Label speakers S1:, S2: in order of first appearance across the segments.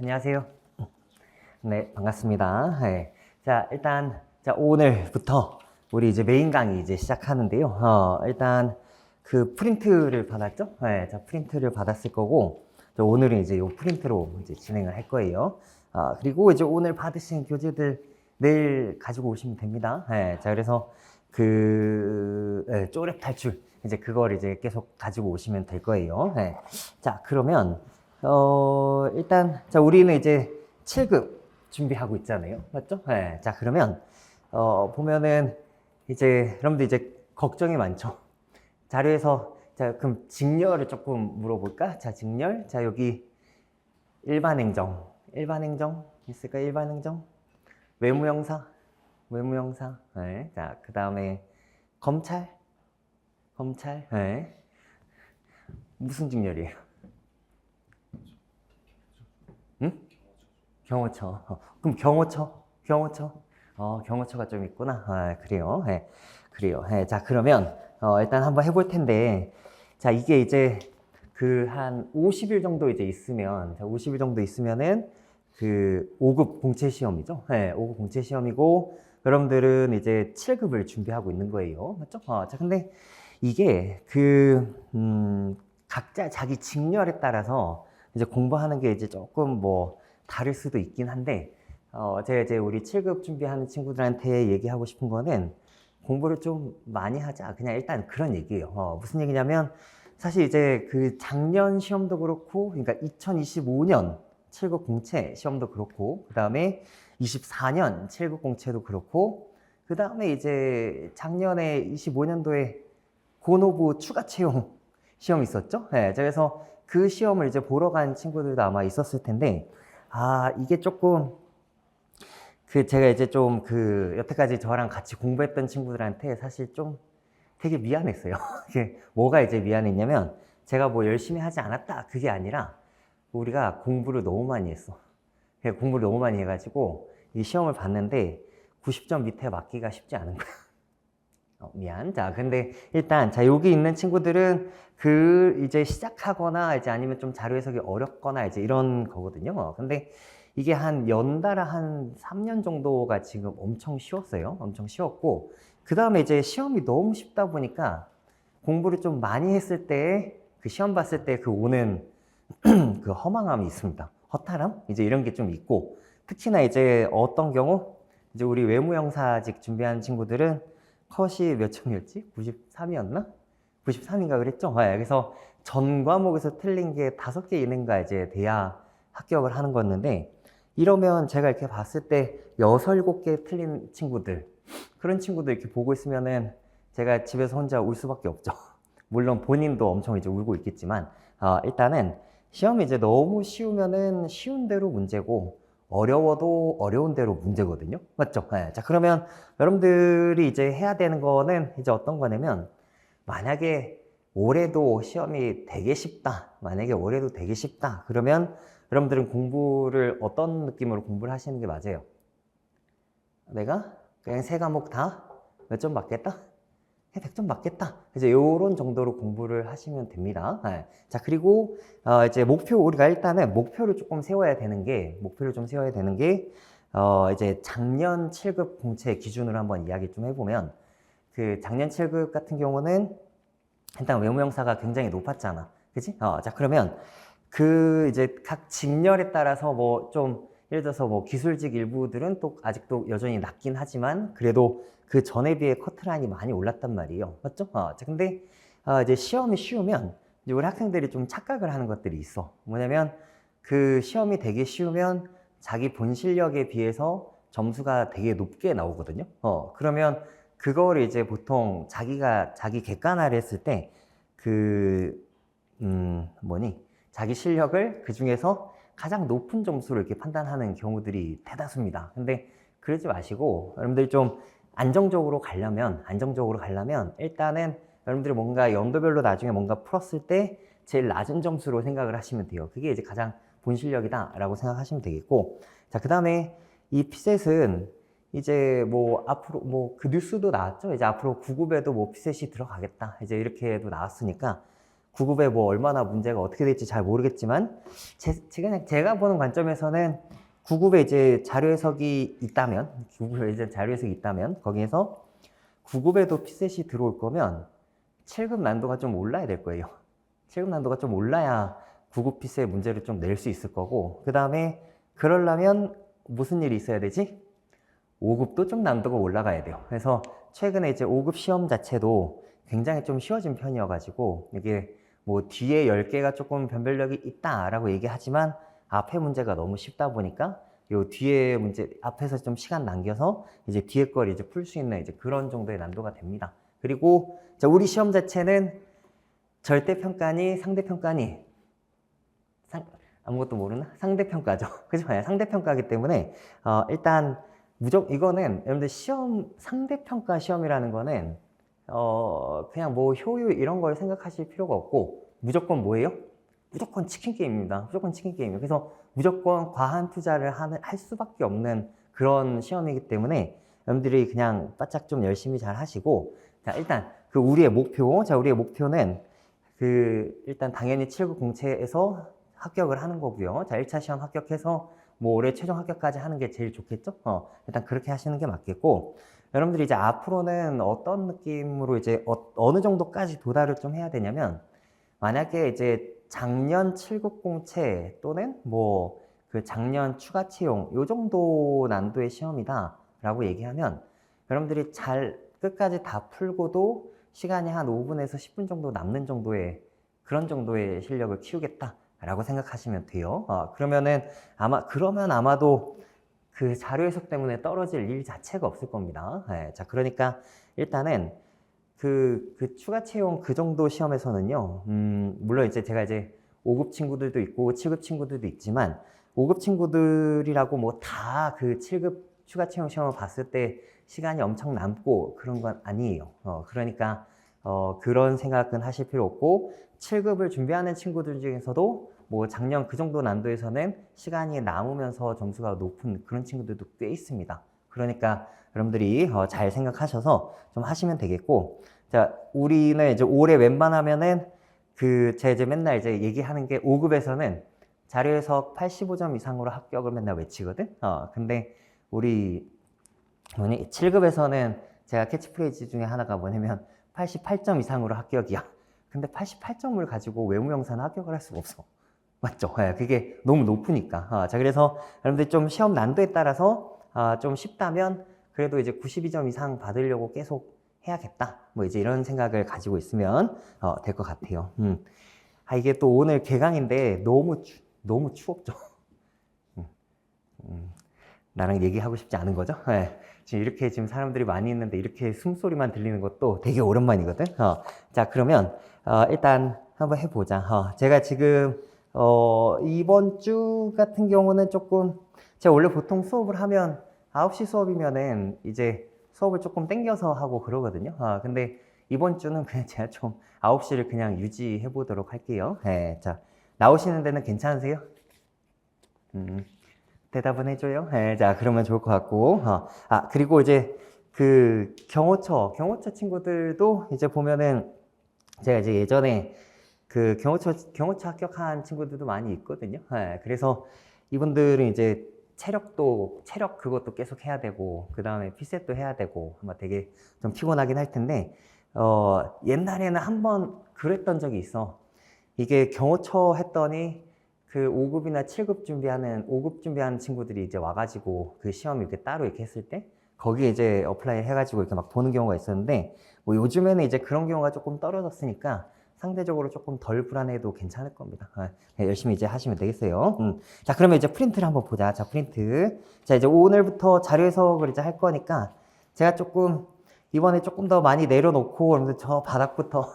S1: 안녕하세요. 네, 반갑습니다. 네. 자, 일단, 오늘부터 우리 이제 메인 강의 이제 시작하는데요. 일단 그 프린트를 받았죠? 네, 자, 프린트를 받았을 거고, 오늘은 이제 이 프린트로 이제 진행을 할 거예요. 그리고 이제 오늘 받으신 교재들 내일 가지고 오시면 됩니다. 네, 자, 그래서 쪼렙 탈출. 이제 그걸 이제 계속 가지고 오시면 될 거예요. 네. 자, 그러면, 일단, 자, 우리는 이제 7급 준비하고 있잖아요. 맞죠? 네. 자, 그러면, 보면은, 이제, 여러분들 이제 걱정이 많죠. 자료에서, 자, 그럼 직렬을 조금 물어볼까? 자, 직렬. 자, 여기 일반 행정. 일반 행정? 있을까? 일반 행정? 외무형사? 외무형사. 네. 자, 그 다음에 검찰? 검찰? 네. 무슨 직렬이에요? 응? 경호처. 그럼 경호처? 경호처? 경호처가 좀 있구나. 그래요. 네. 그래요. 네. 자, 그러면, 일단 한번 해볼 텐데, 자, 이게 이제 그 한 50일 정도 이제 있으면, 자, 50일 정도 있으면은 그 5급 공채 시험이죠. 네. 5급 공채 시험이고, 여러분들은 이제 7급을 준비하고 있는 거예요. 맞죠? 자, 근데 이게 각자 자기 직렬에 따라서 이제 공부하는 게 이제 조금 뭐 다를 수도 있긴 한데, 제가 이제 우리 7급 준비하는 친구들한테 얘기하고 싶은 거는 공부를 좀 많이 하자. 그냥 일단 그런 얘기예요. 무슨 얘기냐면, 사실 이제 그 작년 시험도 그렇고, 그러니까 2025년 7급 공채 시험도 그렇고, 그 다음에 24년 7급 공채도 그렇고, 그 다음에 이제 작년에 25년도에 고노부 추가 채용 시험 있었죠? 네, 그래서 그 시험을 이제 보러 간 친구들도 아마 있었을 텐데, 이게 조금, 제가 이제 좀 여태까지 저랑 같이 공부했던 친구들한테 사실 좀 되게 미안했어요. 이게 뭐가 이제 미안했냐면, 제가 뭐 열심히 하지 않았다. 그게 아니라, 우리가 공부를 너무 많이 했어. 공부를 너무 많이 해가지고, 이 시험을 봤는데, 90점 밑에 맞기가 쉽지 않은 거야. 미안. 자, 근데 일단, 자, 여기 있는 친구들은 이제 시작하거나, 이제 아니면 좀 자료 해석이 어렵거나, 이제 이런 거거든요. 근데 이게 연달아 한 3년 정도가 지금 엄청 쉬웠어요. 엄청 쉬웠고, 그 다음에 이제 시험이 너무 쉽다 보니까 공부를 좀 많이 했을 때, 그 시험 봤을 때 그 오는 그 허망함이 있습니다. 허탈함? 이제 이런 게 좀 있고, 특히나 이제 어떤 경우, 이제 우리 외무영사직 준비하는 친구들은 컷이 몇 점이었지? 93이었나? 93인가 그랬죠? 그래서 전 과목에서 틀린 게 5개 있는가 이제 돼야 합격을 하는 거였는데, 이러면 제가 이렇게 봤을 때 6, 7개 틀린 친구들, 그런 친구들 이렇게 보고 있으면은 제가 집에서 혼자 울 수밖에 없죠. 물론 본인도 엄청 이제 울고 있겠지만, 일단은 시험이 이제 너무 쉬우면은 쉬운 대로 문제고, 어려워도 어려운 대로 문제거든요. 맞죠? 네. 자, 그러면 여러분들이 이제 해야 되는 거는 이제 어떤 거냐면, 만약에 올해도 시험이 되게 쉽다. 만약에 올해도 되게 쉽다. 그러면 여러분들은 공부를 어떤 느낌으로 공부를 하시는 게 맞아요? 내가 그냥 세 과목 다 몇 점 맞겠다? 100점 맞겠다. 이제 요런 정도로 공부를 하시면 됩니다. 네. 자, 그리고 이제 우리가 일단은 목표를 조금 세워야 되는 게, 이제 작년 7급 공채 기준으로 한번 이야기 좀 해보면, 그 작년 7급 같은 경우는 일단 외무형사가 굉장히 높았잖아. 그치? 자, 그러면 이제 각 직렬에 따라서 뭐 좀, 예를 들어서 뭐 기술직 일부들은 또 아직도 여전히 낮긴 하지만, 그래도 그 전에 비해 커트라인이 많이 올랐단 말이에요. 맞죠? 자, 근데 이제 시험이 쉬우면, 이제 우리 학생들이 좀 착각을 하는 것들이 있어. 뭐냐면, 그 시험이 되게 쉬우면 자기 본 실력에 비해서 점수가 되게 높게 나오거든요. 그러면 그거를 이제 보통 자기 객관화를 했을 때, 자기 실력을 그 중에서 가장 높은 점수를 이렇게 판단하는 경우들이 대다수입니다. 근데 그러지 마시고, 여러분들이 좀 안정적으로 가려면 일단은 여러분들이 뭔가 연도별로 나중에 뭔가 풀었을 때 제일 낮은 점수로 생각을 하시면 돼요. 그게 이제 가장 본 실력이다라고 생각하시면 되겠고, 자, 그 다음에 이 피셋은 이제 뭐 앞으로 뭐 그 뉴스도 나왔죠. 이제 앞으로 9급에도 뭐 피셋이 들어가겠다. 이제 이렇게도 나왔으니까 9급에 뭐 얼마나 문제가 어떻게 될지 잘 모르겠지만 제가 보는 관점에서는 9급에 이제 자료 해석이 있다면 9급에 이제 자료 해석이 있다면 거기에서 9급에도 피셋이 들어올 거면 7급 난도가 좀 올라야 될 거예요. 7급 난도가 좀 올라야 9급 피셋 문제를 좀 낼 수 있을 거고, 그 다음에 그러려면 무슨 일이 있어야 되지? 5급도 좀 난도가 올라가야 돼요. 그래서 최근에 이제 5급 시험 자체도 굉장히 좀 쉬워진 편이어가지고, 이게 뭐 뒤에 10개가 조금 변별력이 있다라고 얘기하지만 앞에 문제가 너무 쉽다 보니까 요 뒤에 문제 앞에서 좀 시간 남겨서 이제 뒤에 걸 이제 풀 수 있는 이제 그런 정도의 난도가 됩니다. 그리고 자, 우리 시험 자체는 절대평가니 상대평가니 아무것도 모르나? 상대평가죠. 그죠? 상대평가이기 때문에 일단 이거는 여러분들 시험 상대평가 시험이라는 거는 그냥 뭐 효율 이런 걸 생각하실 필요가 없고 무조건 뭐예요? 무조건 치킨 게임입니다. 무조건 치킨 게임이에요. 그래서 무조건 과한 투자를 할 수밖에 없는 그런 시험이기 때문에 여러분들이 그냥 바짝 좀 열심히 잘 하시고, 자, 일단 그 우리의 목표, 자, 우리의 목표는 일단 당연히 7급 공채에서 합격을 하는 거고요. 자, 1차 시험 합격해서 뭐 올해 최종 합격까지 하는 게 제일 좋겠죠? 일단 그렇게 하시는 게 맞겠고, 여러분들이 이제 앞으로는 어떤 느낌으로 이제 어느 정도까지 도달을 좀 해야 되냐면, 만약에 이제 작년 7급 공채 또는 뭐 그 작년 추가 채용 요 정도 난도의 시험이다라고 얘기하면 여러분들이 잘 끝까지 다 풀고도 시간이 한 5분에서 10분 정도 남는 정도의 그런 정도의 실력을 키우겠다라고 생각하시면 돼요. 그러면 아마도 그 자료 해석 때문에 떨어질 일 자체가 없을 겁니다. 네, 자, 그러니까 일단은 그 추가 채용 그 정도 시험에서는요, 물론 이제 제가 이제 5급 친구들도 있고 7급 친구들도 있지만 5급 친구들이라고 뭐 다 그 7급 추가 채용 시험을 봤을 때 시간이 엄청 남고 그런 건 아니에요. 그러니까 그런 생각은 하실 필요 없고, 7급을 준비하는 친구들 중에서도 뭐 작년 그 정도 난도에서는 시간이 남으면서 점수가 높은 그런 친구들도 꽤 있습니다. 그러니까 여러분들이 잘 생각하셔서 좀 하시면 되겠고, 자, 우리는 이제 올해 웬만하면은 제가 이제 맨날 이제 얘기하는 게 5급에서는 자료 해석 85점 이상으로 합격을 맨날 외치거든. 근데 우리 7급에서는 제가 캐치프레이즈 중에 하나가 뭐냐면 88점 이상으로 합격이야. 근데 88점을 가지고 외무영사는 합격을 할 수가 없어. 맞죠? 네, 그게 너무 높으니까. 자, 그래서 여러분들 좀 시험 난도에 따라서 좀 쉽다면 그래도 이제 92점 이상 받으려고 계속 해야겠다. 뭐 이제 이런 생각을 가지고 있으면 될 것 같아요. 이게 또 오늘 개강인데 너무 추웠죠. 나랑 얘기하고 싶지 않은 거죠? 네. 지금 사람들이 많이 있는데 이렇게 숨소리만 들리는 것도 되게 오랜만이거든. 자, 그러면 일단 한번 해보자. 제가 지금 이번 주 같은 경우는 조금 제가 원래 보통 수업을 하면 9시 수업이면은 이제 수업을 조금 땡겨서 하고 그러거든요. 근데 이번 주는 그냥 제가 좀 9시를 그냥 유지해 보도록 할게요. 네, 자, 나오시는 데는 괜찮으세요? 대답은 해줘요. 네, 자, 그러면 좋을 것 같고. 그리고 이제 그 경호처 친구들도 이제 보면은 제가 이제 예전에 그 경호처 합격한 친구들도 많이 있거든요. 네, 그래서 이분들은 이제 체력 그것도 계속 해야 되고, 그 다음에 피셋도 해야 되고, 아마 되게 좀 피곤하긴 할 텐데, 옛날에는 한번 그랬던 적이 있어. 이게 경호처 했더니 그 5급이나 7급 5급 준비하는 친구들이 이제 와가지고 그 시험 이렇게 따로 이렇게 했을 때, 거기에 이제 어플라이 해가지고 이렇게 막 보는 경우가 있었는데, 뭐 요즘에는 이제 그런 경우가 조금 떨어졌으니까, 상대적으로 조금 덜 불안해도 괜찮을 겁니다. 네, 열심히 이제 하시면 되겠어요. 자, 그러면 이제 프린트를 한번 보자. 자, 프린트. 자, 이제 오늘부터 자료 해석을 이제 할 거니까 제가 이번에 조금 더 많이 내려놓고, 그러면서 저 바닥부터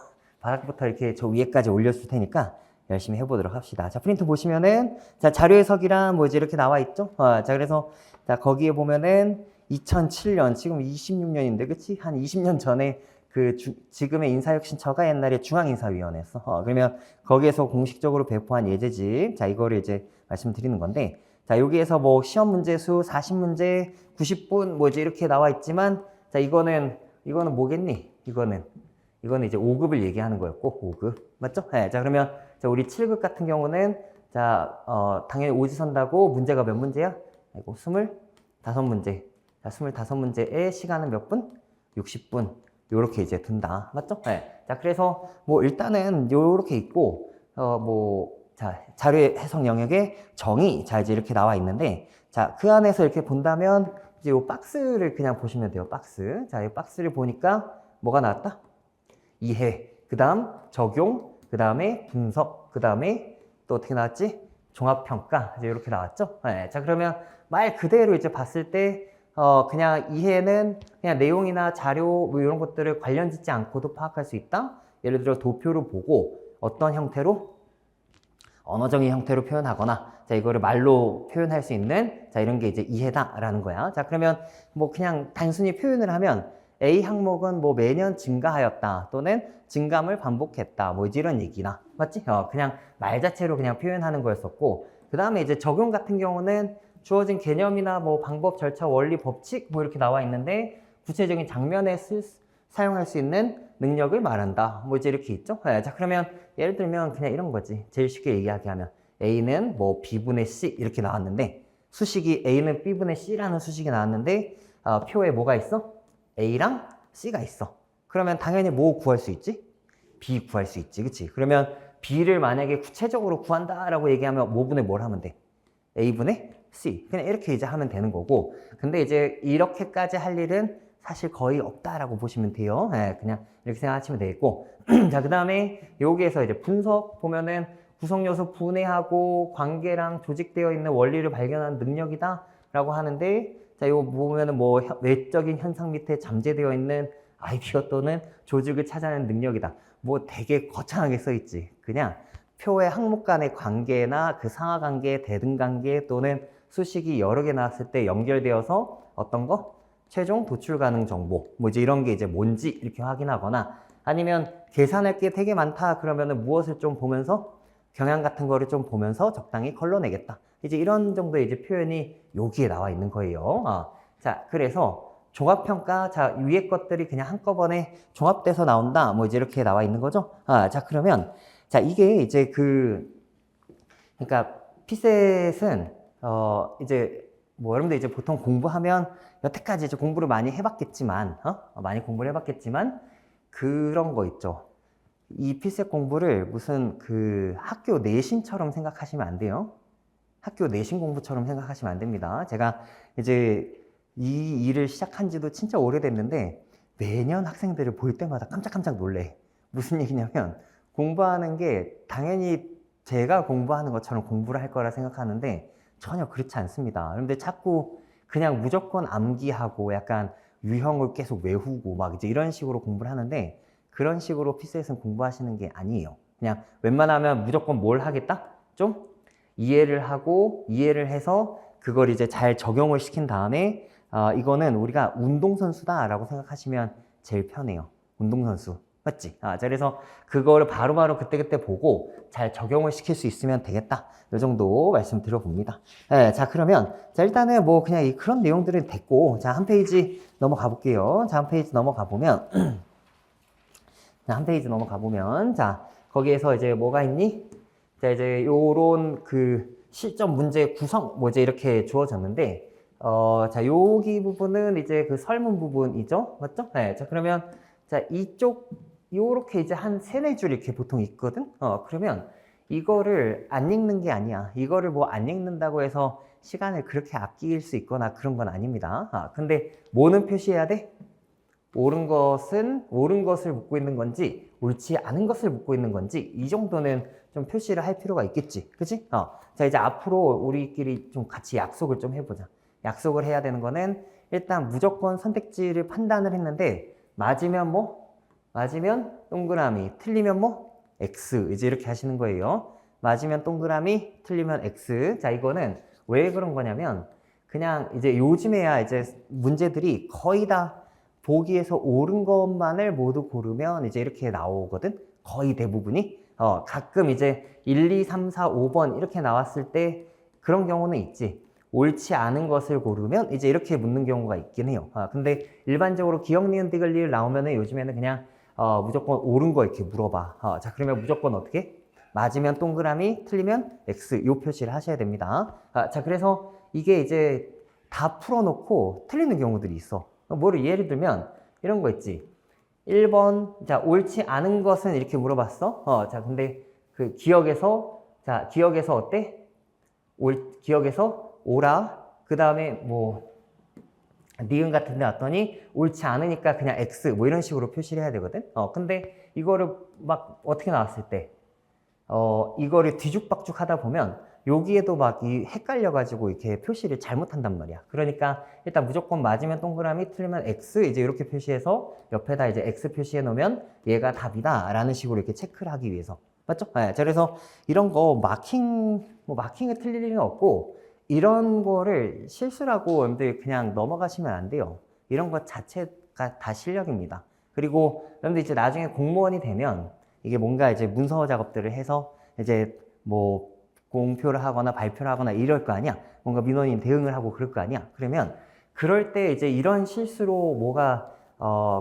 S1: 이렇게 저 위에까지 올렸을 테니까 열심히 해보도록 합시다. 자, 프린트 보시면은, 자, 자료 해석이랑 뭐 이제 이렇게 나와 있죠? 자, 그래서, 자, 거기에 보면은 2007년, 지금 26년인데, 그치? 한 20년 전에 지금의 인사혁신처가 옛날에 중앙인사위원회였어. 그러면 거기에서 공식적으로 배포한 예제집, 자, 이거를 이제 말씀드리는 건데, 자, 여기에서 뭐 시험 문제 수 40문제, 90분, 뭐 이제 이렇게 나와 있지만, 자, 이거는 뭐겠니? 이거는 이거는 이제 5급을 얘기하는 거였고, 5급. 맞죠? 네, 자, 그러면 자, 우리 7급 같은 경우는 자, 당연히 오지선다고 문제가 몇 문제야? 아이고, 25문제. 자, 25문제의 시간은 몇 분? 60분. 요렇게 이제 둔다. 맞죠? 네. 자, 그래서 뭐 일단은 요렇게 있고, 자, 자료 해석 영역에 정의, 자, 이제 이렇게 나와 있는데, 자, 그 안에서 이렇게 본다면, 이제 요 박스를 그냥 보시면 돼요. 박스. 자, 이 박스를 보니까 뭐가 나왔다? 이해. 그 다음 적용. 그 다음에 분석. 그 다음에 또 어떻게 나왔지? 종합평가. 이제 이렇게 나왔죠? 네. 자, 그러면 말 그대로 이제 봤을 때, 그냥 이해는 그냥 내용이나 자료 뭐 이런 것들을 관련 짓지 않고도 파악할 수 있다. 예를 들어 도표를 보고 어떤 형태로? 언어적인 형태로 표현하거나, 자, 이거를 말로 표현할 수 있는, 자, 이런 게 이제 이해다라는 거야. 자, 그러면 뭐 그냥 단순히 표현을 하면 A 항목은 뭐 매년 증가하였다 또는 증감을 반복했다 뭐 이제 이런 얘기나, 맞지? 그냥 말 자체로 그냥 표현하는 거였었고, 그 다음에 이제 적용 같은 경우는 주어진 개념이나 뭐 방법, 절차, 원리, 법칙 뭐 이렇게 나와 있는데 구체적인 장면에 사용할 수 있는 능력을 말한다. 뭐 이제 이렇게 있죠. 네, 자, 그러면 예를 들면 그냥 이런 거지. 제일 쉽게 이야기하면 A는 뭐 B분의 C 이렇게 나왔는데 수식이 A는 B분의 C라는 수식이 나왔는데 표에 뭐가 있어? A랑 C가 있어. 그러면 당연히 뭐 구할 수 있지? B 구할 수 있지. 그치? 그러면 B를 만약에 구체적으로 구한다라고 얘기하면 뭐분의 뭘 하면 돼? A분의 C. 그냥 이렇게 이제 하면 되는 거고. 근데 이제 이렇게까지 할 일은 사실 거의 없다라고 보시면 돼요. 네, 그냥 이렇게 생각하시면 되겠고. 자, 그 다음에 여기에서 이제 분석 보면은 구성요소 분해하고 관계랑 조직되어 있는 원리를 발견하는 능력이다 라고 하는데, 자, 이거 보면은 뭐 외적인 현상 밑에 잠재되어 있는 아이디어 또는 조직을 찾아내는 능력이다. 뭐 되게 거창하게 써 있지. 그냥 표의 항목 간의 관계나 그 상하 관계, 대등 관계 또는 수식이 여러 개 나왔을 때 연결되어서 어떤 거? 최종 도출 가능 정보. 뭐 이제 이런 게 이제 뭔지 이렇게 확인하거나, 아니면 계산할 게 되게 많다 그러면은 무엇을 좀 보면서 경향 같은 거를 좀 보면서 적당히 걸러내겠다. 이제 이런 정도의 이제 표현이 여기에 나와 있는 거예요. 자, 그래서 종합평가, 자, 위에 것들이 그냥 한꺼번에 종합돼서 나온다. 뭐 이제 이렇게 나와 있는 거죠. 자, 그러면 자, 이게 이제 그러니까 피셋은 이제 뭐 여러분들 이제 보통 공부하면 여태까지 이제 공부를 많이 해봤겠지만, 많이 공부를 해봤겠지만 그런 거 있죠. 이 피셋 공부를 무슨 그 학교 내신처럼 생각하시면 안 돼요. 학교 내신 공부처럼 생각하시면 안 됩니다. 제가 이제 이 일을 시작한 지도 진짜 오래됐는데 매년 학생들을 볼 때마다 깜짝깜짝 놀래. 무슨 얘기냐면 공부하는 게 당연히 제가 공부하는 것처럼 공부를 할 거라 생각하는데 전혀 그렇지 않습니다. 그런데 자꾸 그냥 무조건 암기하고 약간 유형을 계속 외우고 막 이제 이런 식으로 공부를 하는데 그런 식으로 피셋은 공부하시는 게 아니에요. 그냥 웬만하면 무조건 뭘 하겠다? 좀 이해를 하고 이해를 해서 그걸 이제 잘 적용을 시킨 다음에 이거는 우리가 운동선수다라고 생각하시면 제일 편해요. 운동선수. 맞지? 자, 그래서 그거를 바로바로 그때그때 보고 잘 적용을 시킬 수 있으면 되겠다. 이 정도 말씀드려봅니다. 네, 자, 그러면 자, 일단은 뭐 그냥 그런 내용들은 됐고, 자, 한 페이지 넘어가 볼게요. 자, 한 페이지 넘어가 보면 자, 한 페이지 넘어가 보면 자, 거기에서 이제 뭐가 있니? 자, 이제 요런 그 실전 문제 구성 뭐 이제 이렇게 주어졌는데 자, 여기 부분은 이제 그 설문 부분이죠. 맞죠? 네. 자, 그러면 자, 이쪽 요렇게 이제 한 3-4줄 이렇게 보통 있거든. 그러면 이거를 안 읽는 게 아니야. 이거를 뭐 안 읽는다고 해서 시간을 그렇게 아낄 수 있거나 그런 건 아닙니다. 근데 뭐는 표시해야 돼? 옳은 것을 묻고 있는 건지, 옳지 않은 것을 묻고 있는 건지, 이 정도는 좀 표시를 할 필요가 있겠지. 그치? 자, 이제 앞으로 우리끼리 좀 같이 약속을 좀 해보자. 약속을 해야 되는 거는 일단 무조건 선택지를 판단을 했는데, 맞으면 뭐? 맞으면 동그라미, 틀리면 뭐? X. 이제 이렇게 하시는 거예요. 맞으면 동그라미, 틀리면 X. 자, 이거는 왜 그런 거냐면, 그냥 이제 요즘에야 이제 문제들이 거의 다 보기에서 옳은 것만을 모두 고르면 이제 이렇게 나오거든. 거의 대부분이. 가끔 이제 1, 2, 3, 4, 5번 이렇게 나왔을 때 그런 경우는 있지. 옳지 않은 것을 고르면 이제 이렇게 묻는 경우가 있긴 해요. 근데 일반적으로 기억, 니은, 디귿, 리을 나오면은 요즘에는 그냥 무조건 옳은 거 이렇게 물어봐. 자, 그러면 무조건 어떻게? 맞으면 동그라미, 틀리면 X, 요 표시를 하셔야 됩니다. 자, 그래서 이게 이제 다 풀어놓고 틀리는 경우들이 있어. 뭐를 예를 들면 이런 거 있지. 1번, 자, 옳지 않은 것은 이렇게 물어봤어. 자, 근데 그 기억에서 어때? 기억에서 오라. 그 다음에 뭐, 니은 같은 데 왔더니 옳지 않으니까 그냥 X, 뭐 이런 식으로 표시를 해야 되거든. 근데 이거를 막 어떻게 나왔을 때, 이거를 뒤죽박죽 하다 보면 여기에도 막 헷갈려가지고 이렇게 표시를 잘못한단 말이야. 그러니까 일단 무조건 맞으면 동그라미, 틀리면 X 이제 이렇게 표시해서 옆에다 이제 X 표시해 놓으면 얘가 답이다 라는 식으로 이렇게 체크를 하기 위해서. 맞죠? 네, 그래서 이런 거 마킹을 틀릴 일은 없고 이런 거를 실수라고 여러분들 그냥 넘어가시면 안 돼요. 이런 것 자체가 다 실력입니다. 그리고 여러분들 이제 나중에 공무원이 되면 이게 뭔가 이제 문서 작업들을 해서 이제 뭐 공표를 하거나 발표를 하거나 이럴 거 아니야. 뭔가 민원인 대응을 하고 그럴 거 아니야. 그러면 그럴 때 이제 이런 실수로 뭐가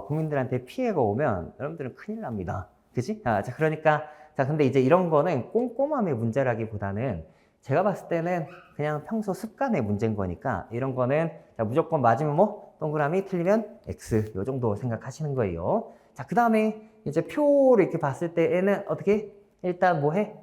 S1: 국민들한테 피해가 오면 여러분들은 큰일 납니다. 그지? 자, 그러니까 자, 근데 이제 이런 거는 꼼꼼함의 문제라기보다는 제가 봤을 때는 그냥 평소 습관의 문제인 거니까 이런 거는 자, 무조건 맞으면 뭐 동그라미 틀리면 X 요 정도 생각하시는 거예요. 자, 그 다음에 이제 표를 이렇게 봤을 때에는 어떻게? 일단 뭐 해?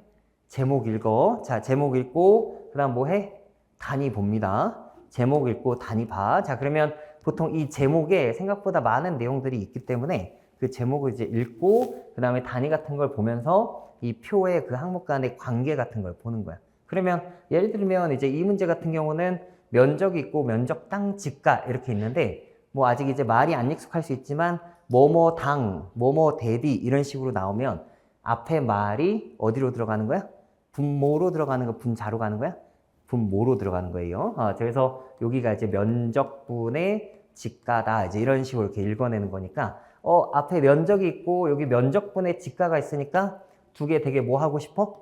S1: 제목 읽어. 자, 제목 읽고 그 다음 뭐 해? 단위 봅니다. 제목 읽고 단위 봐. 자, 그러면 보통 이 제목에 생각보다 많은 내용들이 있기 때문에 그 제목을 이제 읽고 그 다음에 단위 같은 걸 보면서 이 표의 그 항목 간의 관계 같은 걸 보는 거야. 그러면 예를 들면 이제 이 문제 같은 경우는 면적이 있고 면적 땅 집가 이렇게 있는데 뭐 아직 이제 말이 안 익숙할 수 있지만 뭐뭐 당, 뭐뭐 대디 이런 식으로 나오면 앞에 말이 어디로 들어가는 거야? 분모로 들어가는 거, 분자로 가는 거야? 분모로 들어가는 거예요. 그래서 여기가 이제 면적분의 집가다. 이제 이런 식으로 이렇게 읽어내는 거니까 앞에 면적이 있고 여기 면적분의 집가가 있으니까 두 개 되게 뭐 하고 싶어?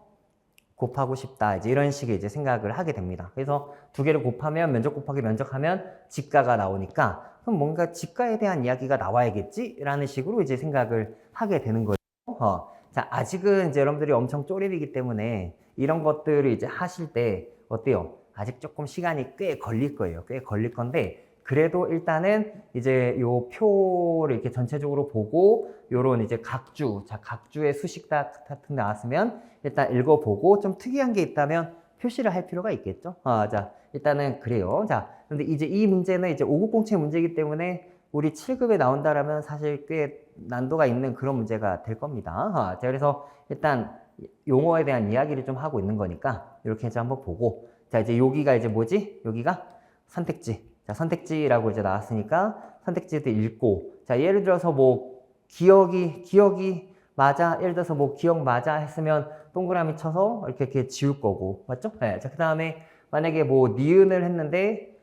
S1: 곱하고 싶다. 이제 이런 식의 이제 생각을 하게 됩니다. 그래서 두 개를 곱하면 면적 곱하기 면적하면 집가가 나오니까 그럼 뭔가 집가에 대한 이야기가 나와야겠지라는 식으로 이제 생각을 하게 되는 거예요. 자, 아직은 이제 여러분들이 엄청 쪼렙이기 때문에 이런 것들을 이제 하실 때 어때요? 아직 조금 시간이 꽤 걸릴 거예요. 꽤 걸릴 건데 그래도 일단은 이제 요 표를 이렇게 전체적으로 보고 요런 이제 각주, 자, 각주의 수식 같은 데 나왔으면 일단 읽어보고 좀 특이한 게 있다면 표시를 할 필요가 있겠죠. 자, 일단은 그래요. 자, 근데 이제 이 문제는 이제 590채 문제이기 때문에 우리 7급에 나온다라면 사실 꽤 난도가 있는 그런 문제가 될 겁니다. 자, 그래서 일단 용어에 대한 이야기를 좀 하고 있는 거니까 이렇게 해서 한번 보고 자, 이제 여기가 이제 뭐지? 여기가 선택지. 자, 선택지라고 이제 나왔으니까 선택지도 읽고 자, 예를 들어서 뭐 기억이 맞아. 예를 들어서 뭐 기억 맞아 했으면 동그라미 쳐서 이렇게 지울 거고. 맞죠? 네. 자, 그 다음에 만약에 뭐 니은을 했는데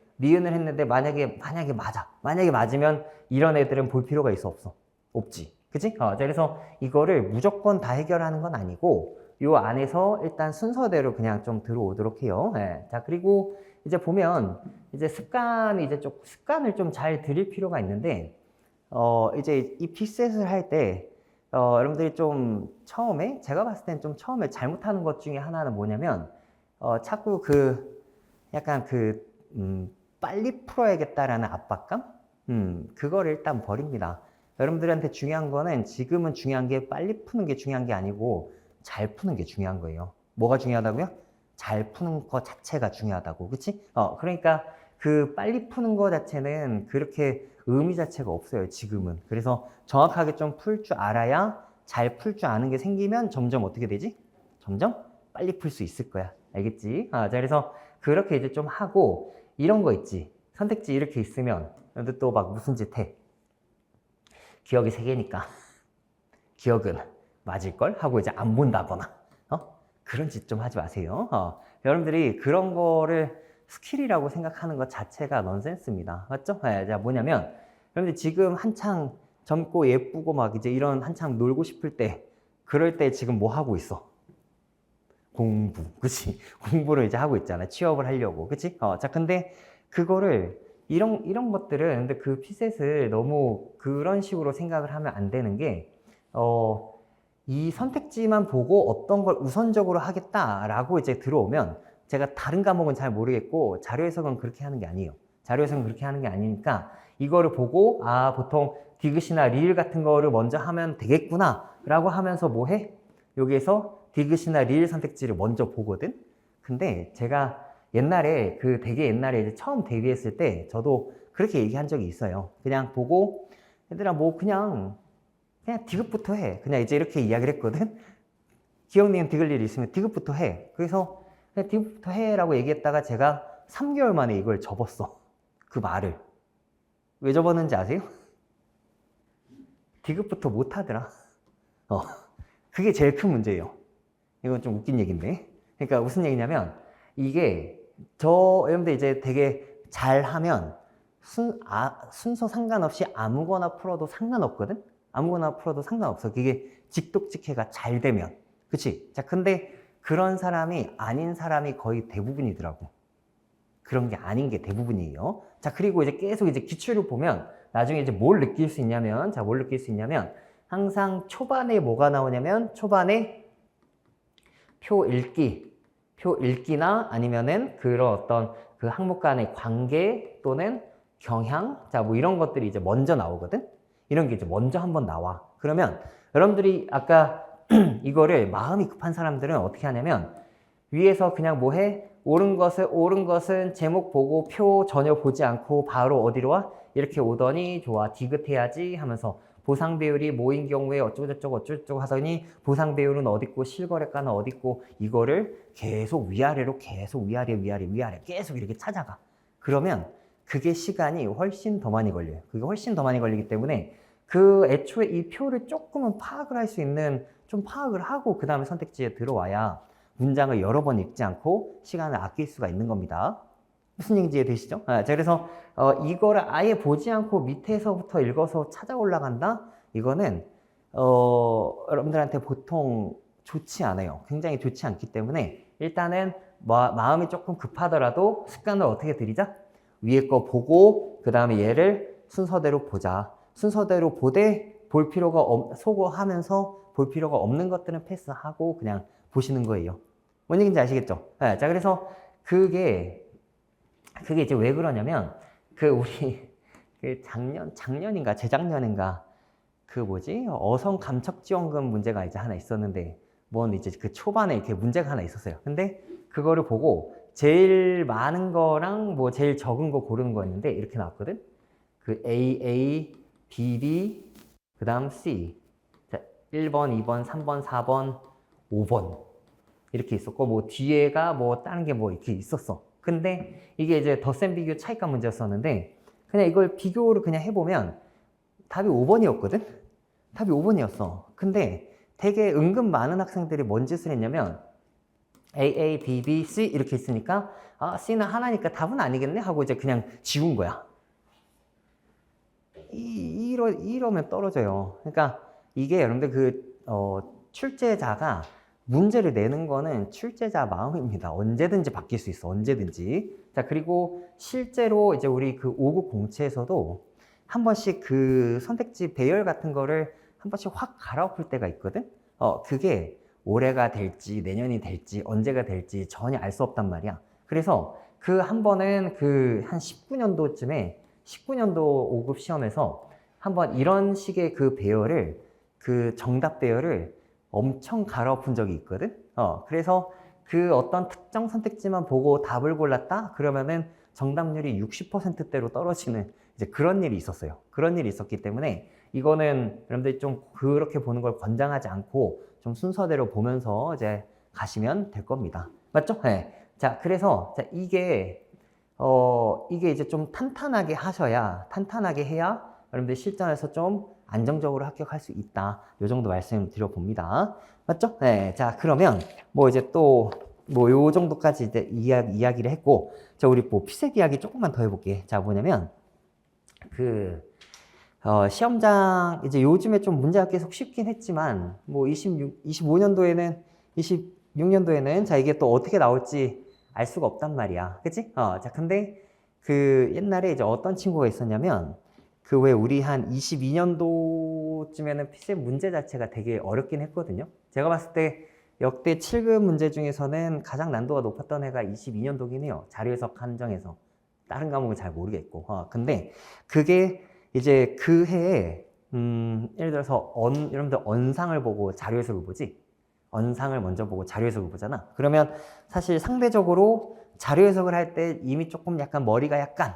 S1: 만약에 맞아. 만약에 맞으면 이런 애들은 볼 필요가 있어 없어? 없지. 그치? 자, 그래서 이거를 무조건 다 해결하는 건 아니고 요 안에서 일단 순서대로 그냥 좀 들어오도록 해요. 네. 자, 그리고 이제 보면 이제 습관을 좀 잘 들일 필요가 있는데 이제 이 픽셋을 할 때 여러분들이 좀 제가 봤을 땐 좀 처음에 잘못하는 것 중에 하나는 뭐냐면 자꾸 약간 빨리 풀어야겠다라는 압박감? 그거를 일단 버립니다. 여러분들한테 중요한 거는 지금은 중요한 게 빨리 푸는 게 중요한 게 아니고 잘 푸는 게 중요한 거예요. 뭐가 중요하다고요? 잘 푸는 거 자체가 중요하다고. 그치? 그러니까 그 빨리 푸는 거 자체는 그렇게 의미 자체가 없어요. 지금은. 그래서 정확하게 좀 풀 줄 알아야 잘 풀 줄 아는 게 생기면 점점 어떻게 되지? 점점 빨리 풀 수 있을 거야. 알겠지? 자, 그래서 그렇게 이제 좀 하고 이런 거 있지. 선택지 이렇게 있으면 근데 또 막 무슨 짓 해? 기억이 3개니까 기억은 맞을걸? 하고 이제 안 본다거나 그런 짓 좀 하지 마세요. 여러분들이 그런 거를 스킬이라고 생각하는 것 자체가 넌센스입니다. 맞죠? 네, 자, 뭐냐면 여러분들 지금 한창 젊고 예쁘고 막 이제 이런 한창 놀고 싶을 때 그럴 때 지금 뭐 하고 있어? 공부, 그치? 공부를 이제 하고 있잖아. 취업을 하려고, 그치? 자, 근데 그거를 이런 것들은 근데 그 피셋을 너무 그런 식으로 생각을 하면 안 되는 게 이 선택지만 보고 어떤 걸 우선적으로 하겠다라고 이제 들어오면 제가 다른 과목은 잘 모르겠고 자료 해석은 그렇게 하는 게 아니에요. 자료 해석은 그렇게 하는 게 아니니까 이거를 보고 보통 디귿이나 리을 같은 거를 먼저 하면 되겠구나 라고 하면서 뭐 해? 여기에서 디귿이나 리을 선택지를 먼저 보거든? 근데 제가 옛날에 되게 옛날에 이제 처음 데뷔했을 때 저도 그렇게 얘기한 적이 있어요. 그냥 보고 얘들아 뭐 그냥 디귿부터 해. 그냥 이제 이렇게 이야기를 했거든. 기억니은 디귿 일 있으면 디귿부터 해. 그래서 그냥 디귿부터 해라고 얘기했다가 제가 3개월 만에 이걸 접었어. 그 말을. 왜 접었는지 아세요? 디귿부터 못 하더라. 그게 제일 큰 문제예요. 이건 좀 웃긴 얘기인데. 그러니까 무슨 얘기냐면 이게 여러분들 이제 되게 잘하면 순서 상관없이 아무거나 풀어도 상관없거든? 아무거나 풀어도 상관없어. 그게 직독직해가 잘 되면. 그치? 자, 근데 그런 사람이 아닌 사람이 거의 대부분이더라고. 그런 게 아닌 게 대부분이에요. 자, 그리고 이제 계속 이제 기출을 보면 나중에 이제 뭘 느낄 수 있냐면, 뭘 느낄 수 있냐면 항상 초반에 뭐가 나오냐면 초반에 표 읽기나 아니면은 그런 어떤 그 항목 간의 관계 또는 경향, 자, 뭐 이런 것들이 이제 먼저 나오거든? 이런 게 이제 먼저 한번 나와. 그러면 여러분들이 아까 이거를 마음이 급한 사람들은 어떻게 하냐면 위에서 그냥 뭐 해? 옳은 것은 제목 보고 표 전혀 보지 않고 바로 어디로 와? 이렇게 오더니 좋아, 디귿해야지 하면서 보상 배율이 뭐인 경우에 어쩌고저쩌고 하더니 보상 배율은 어딨고 실거래가는 어딨고 이거를 계속 위아래로 계속 위아래 계속 이렇게 찾아가. 그러면 그게 시간이 훨씬 더 많이 걸려요. 그게 훨씬 더 많이 걸리기 때문에 그 애초에 이 표를 조금은 파악을 할 수 있는 좀 파악을 하고 그 다음에 선택지에 들어와야 문장을 여러 번 읽지 않고 시간을 아낄 수가 있는 겁니다. 무슨 얘기인지 이해되시죠? 자, 그래서 이거를 아예 보지 않고 밑에서부터 읽어서 찾아 올라간다? 이거는 여러분들한테 보통 좋지 않아요. 굉장히 좋지 않기 때문에 일단은 마음이 조금 급하더라도 습관을 어떻게 들이자? 위에 거 보고 그 다음에 얘를 순서대로 보자. 순서대로 볼 필요가 소거하면서 볼 필요가 없는 것들은 패스하고 그냥 보시는 거예요. 뭔 얘기인지 아시겠죠? 자, 그래서 그게 이제 왜 그러냐면 우리 작년인가 재작년인가 어성 감척 지원금 문제가 이제 하나 있었는데 이제 그 초반에 이렇게 문제가 하나 있었어요. 근데 그거를 보고 제일 많은 거랑 제일 적은 거 고르는 거였는데 이렇게 나왔거든. 그 A, B, 그 다음 C. 자, 1번, 2번, 3번, 4번, 5번. 이렇게 있었고, 뒤에가 다른 게 이렇게 있었어. 근데 이게 이제 덧셈 비교 차이값 문제였었는데, 그냥 이걸 비교를 그냥 해보면 답이 5번이었거든? 답이 5번이었어. 근데 되게 은근 많은 학생들이 뭔 짓을 했냐면, A, B, C 이렇게 있으니까, C는 하나니까 답은 아니겠네? 하고 이제 그냥 지운 거야. 이러면 떨어져요. 그러니까 이게 여러분들 출제자가 문제를 내는 거는 출제자 마음입니다. 언제든지 바뀔 수 있어. 언제든지. 자, 그리고 실제로 이제 우리 그 5급 공채에서도 한 번씩 그 선택지 배열 같은 거를 한 번씩 확 갈아엎을 때가 있거든. 그게 올해가 될지 내년이 될지 언제가 될지 전혀 알 수 없단 말이야. 그래서 그 한 번은 한 19년도쯤에 19년도 5급 시험에서 한번 이런 식의 그 정답 배열을 엄청 갈아엎은 적이 있거든. 그래서 그 어떤 특정 선택지만 보고 답을 골랐다? 그러면은 정답률이 60%대로 떨어지는 이제 그런 일이 있었어요. 그런 일이 있었기 때문에 이거는 여러분들이 좀 그렇게 보는 걸 권장하지 않고 좀 순서대로 보면서 이제 가시면 될 겁니다. 맞죠? 네. 자, 그래서 이게 이제 좀 탄탄하게 해야 여러분들 실전에서 좀 안정적으로 합격할 수 있다. 요 정도 말씀 드려봅니다. 맞죠? 네. 자, 그러면 이제 또 요 정도까지 이제 이야기를 했고, 자, 우리 피셋 이야기 조금만 더 해볼게. 자, 뭐냐면 시험장 이제 요즘에 좀 문제가 계속 쉽긴 했지만 25년도에는 26년도에는 자, 이게 또 어떻게 나올지 알 수가 없단 말이야. 그치? 자, 근데 옛날에 이제 어떤 친구가 있었냐면 그 왜 우리 한 22년도쯤에는 피셈 문제 자체가 되게 어렵긴 했거든요. 제가 봤을 때 역대 7급 문제 중에서는 가장 난도가 높았던 해가 22년도긴 해요. 자료 해석 한정에서. 다른 과목은 잘 모르겠고. 근데 그게 이제 그 해에 예를 들어서 여러분들 언상을 보고 자료 해석을 보지? 언상을 먼저 보고 자료 해석을 보잖아. 그러면 사실 상대적으로 자료 해석을 할 때 이미 조금 약간 머리가 약간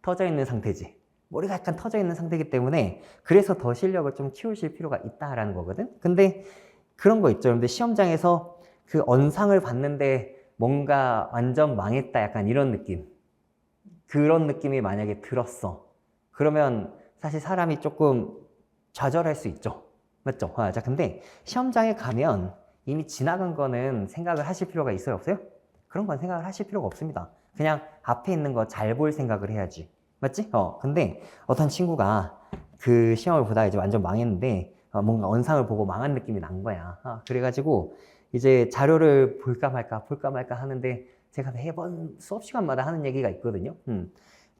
S1: 터져 있는 상태지. 머리가 약간 터져 있는 상태이기 때문에 그래서 더 실력을 좀 키우실 필요가 있다라는 거거든. 근데 그런 거 있죠. 여러분들 시험장에서 그 언상을 봤는데 뭔가 완전 망했다 약간 이런 느낌. 그런 느낌이 만약에 들었어. 그러면 사실 사람이 조금 좌절할 수 있죠. 맞죠? 자, 근데 시험장에 가면 이미 지나간 거는 생각을 하실 필요가 있어요, 없어요? 그런 건 생각을 하실 필요가 없습니다. 그냥 앞에 있는 거 잘 볼 생각을 해야지. 맞지? 근데 어떤 친구가 그 시험을 보다가 이제 완전 망했는데 뭔가 언상을 보고 망한 느낌이 난 거야. 그래가지고 이제 자료를 볼까 말까 하는데 제가 매번 수업 시간마다 하는 얘기가 있거든요.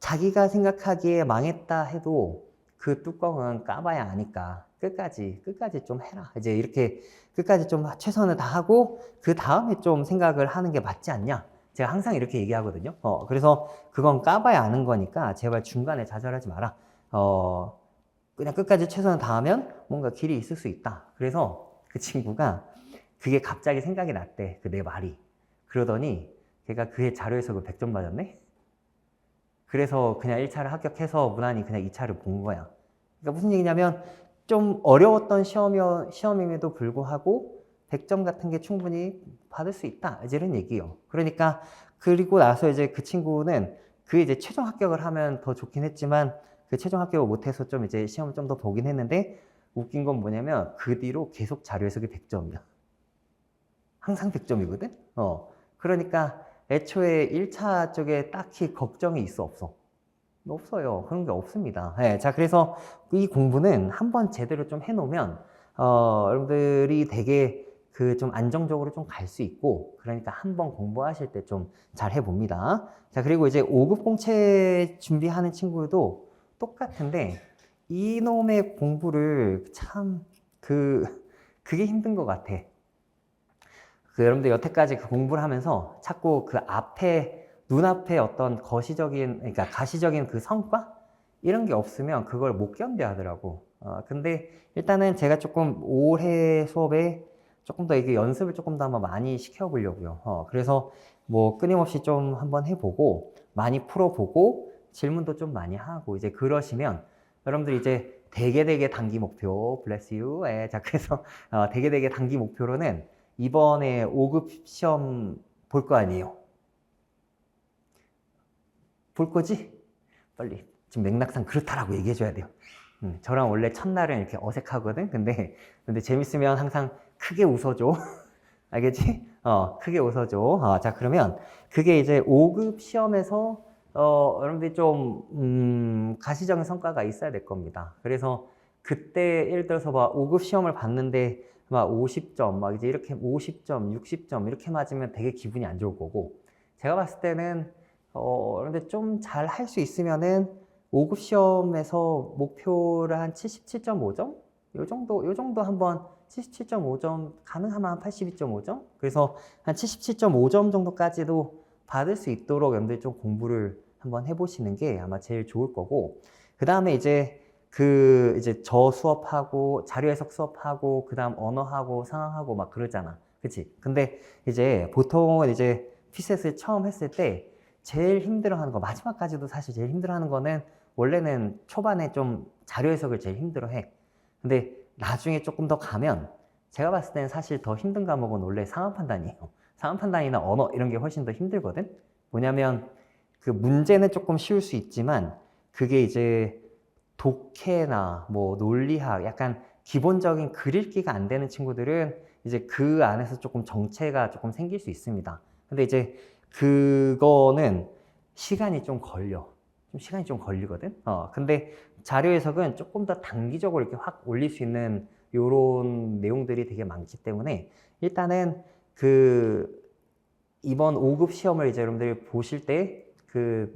S1: 자기가 생각하기에 망했다 해도 그 뚜껑은 까봐야 아니까 끝까지 좀 해라. 이제 이렇게 끝까지 좀 최선을 다하고 그 다음에 좀 생각을 하는 게 맞지 않냐. 제가 항상 이렇게 얘기하거든요. 그래서 그건 까봐야 아는 거니까 제발 중간에 좌절하지 마라. 그냥 끝까지 최선을 다하면 뭔가 길이 있을 수 있다. 그래서 그 친구가 그게 갑자기 생각이 났대. 그 내 말이. 그러더니 걔가 그해 자료 해석을 100점 맞았네? 그래서 그냥 1차를 합격해서 무난히 그냥 2차를 본 거야. 그러니까 무슨 얘기냐면 좀 어려웠던 시험임에도 불구하고 100점 같은 게 충분히 받을 수 있다. 이제 이런 얘기예요. 그러니까 그리고 나서 이제 그 친구는 그 이제 최종 합격을 하면 더 좋긴 했지만 그 최종 합격을 못해서 좀 이제 시험을 좀 더 보긴 했는데 웃긴 건 뭐냐면 그 뒤로 계속 자료 해석이 100점이야. 항상 100점이거든? 그러니까 애초에 1차 쪽에 딱히 걱정이 있어, 없어? 없어요. 그런 게 없습니다. 네, 자, 그래서 이 공부는 한번 제대로 좀 해놓으면, 여러분들이 되게 그 좀 안정적으로 좀 갈 수 있고, 그러니까 한번 공부하실 때 좀 잘 해봅니다. 자, 그리고 이제 5급 공채 준비하는 친구도 똑같은데, 이놈의 공부를 참, 그게 힘든 것 같아. 여러분들 여태까지 그 공부를 하면서 자꾸 그 앞에 눈앞에 어떤 그러니까 가시적인 그 성과 이런 게 없으면 그걸 못 견뎌 하더라고. 근데 일단은 제가 조금 올해 수업에 조금 더 이게 연습을 조금 더 한번 많이 시켜보려고요. 그래서 뭐 끊임없이 좀 한번 해보고 많이 풀어보고 질문도 좀 많이 하고 이제 그러시면 여러분들 이제 되게 단기 목표, bless you. 자, 그래서 되게 단기 목표로는 이번에 5급 시험 볼 거 아니에요? 볼 거지? 빨리. 지금 맥락상 그렇다라고 얘기해줘야 돼요. 저랑 원래 첫날은 이렇게 어색하거든? 근데 재밌으면 항상 크게 웃어줘. 알겠지? 크게 웃어줘. 자, 그러면 그게 이제 5급 시험에서, 여러분들이 좀, 가시적인 성과가 있어야 될 겁니다. 그래서 그때 예를 들어서 막 5급 시험을 봤는데 막 50점, 막 이제 이렇게 50점, 60점 이렇게 맞으면 되게 기분이 안 좋을 거고, 제가 봤을 때는, 그런데 좀 잘 할 수 있으면은 5급 시험에서 목표를 한 77.5점? 요 정도 한번 77.5점, 가능하면 한 82.5점? 그래서 한 77.5점 정도까지도 받을 수 있도록 여러분들 좀 공부를 한번 해보시는 게 아마 제일 좋을 거고, 그 다음에 이제 이제 저 수업하고, 자료 해석 수업하고, 그 다음 언어하고, 상황하고 막 그러잖아. 그치? 근데 이제 보통은 이제 피셋을 처음 했을 때 제일 힘들어하는 거, 마지막까지도 사실 제일 힘들어하는 거는 원래는 초반에 좀 자료 해석을 제일 힘들어해. 근데 나중에 조금 더 가면 제가 봤을 때는 사실 더 힘든 과목은 원래 상황 판단이에요. 상황 판단이나 언어 이런 게 훨씬 더 힘들거든? 뭐냐면 그 문제는 조금 쉬울 수 있지만 그게 이제 독해나 뭐 논리학 약간 기본적인 글 읽기가 안 되는 친구들은 이제 그 안에서 조금 정체가 조금 생길 수 있습니다. 근데 이제 그거는 시간이 좀 걸려. 시간이 좀 걸리거든. 근데 자료 해석은 조금 더 단기적으로 이렇게 확 올릴 수 있는 요런 내용들이 되게 많기 때문에 일단은 이번 5급 시험을 이제 여러분들이 보실 때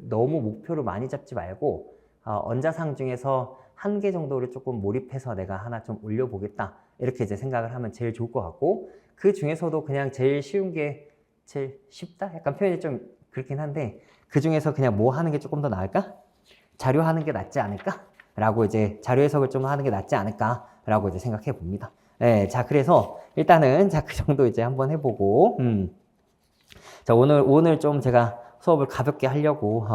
S1: 너무 목표를 많이 잡지 말고 언자상 중에서 한 개 정도를 조금 몰입해서 내가 하나 좀 올려보겠다. 이렇게 이제 생각을 하면 제일 좋을 것 같고, 그 중에서도 그냥 제일 쉬운 게 제일 쉽다? 약간 표현이 좀 그렇긴 한데, 그 중에서 그냥 뭐 하는 게 조금 더 나을까? 자료 하는 게 낫지 않을까? 라고 이제 자료 해석을 좀 하는 게 낫지 않을까? 라고 이제 생각해 봅니다. 네, 자, 그래서 일단은 자, 그 정도 이제 한번 해보고, 자, 오늘 좀 제가 수업을 가볍게 하려고,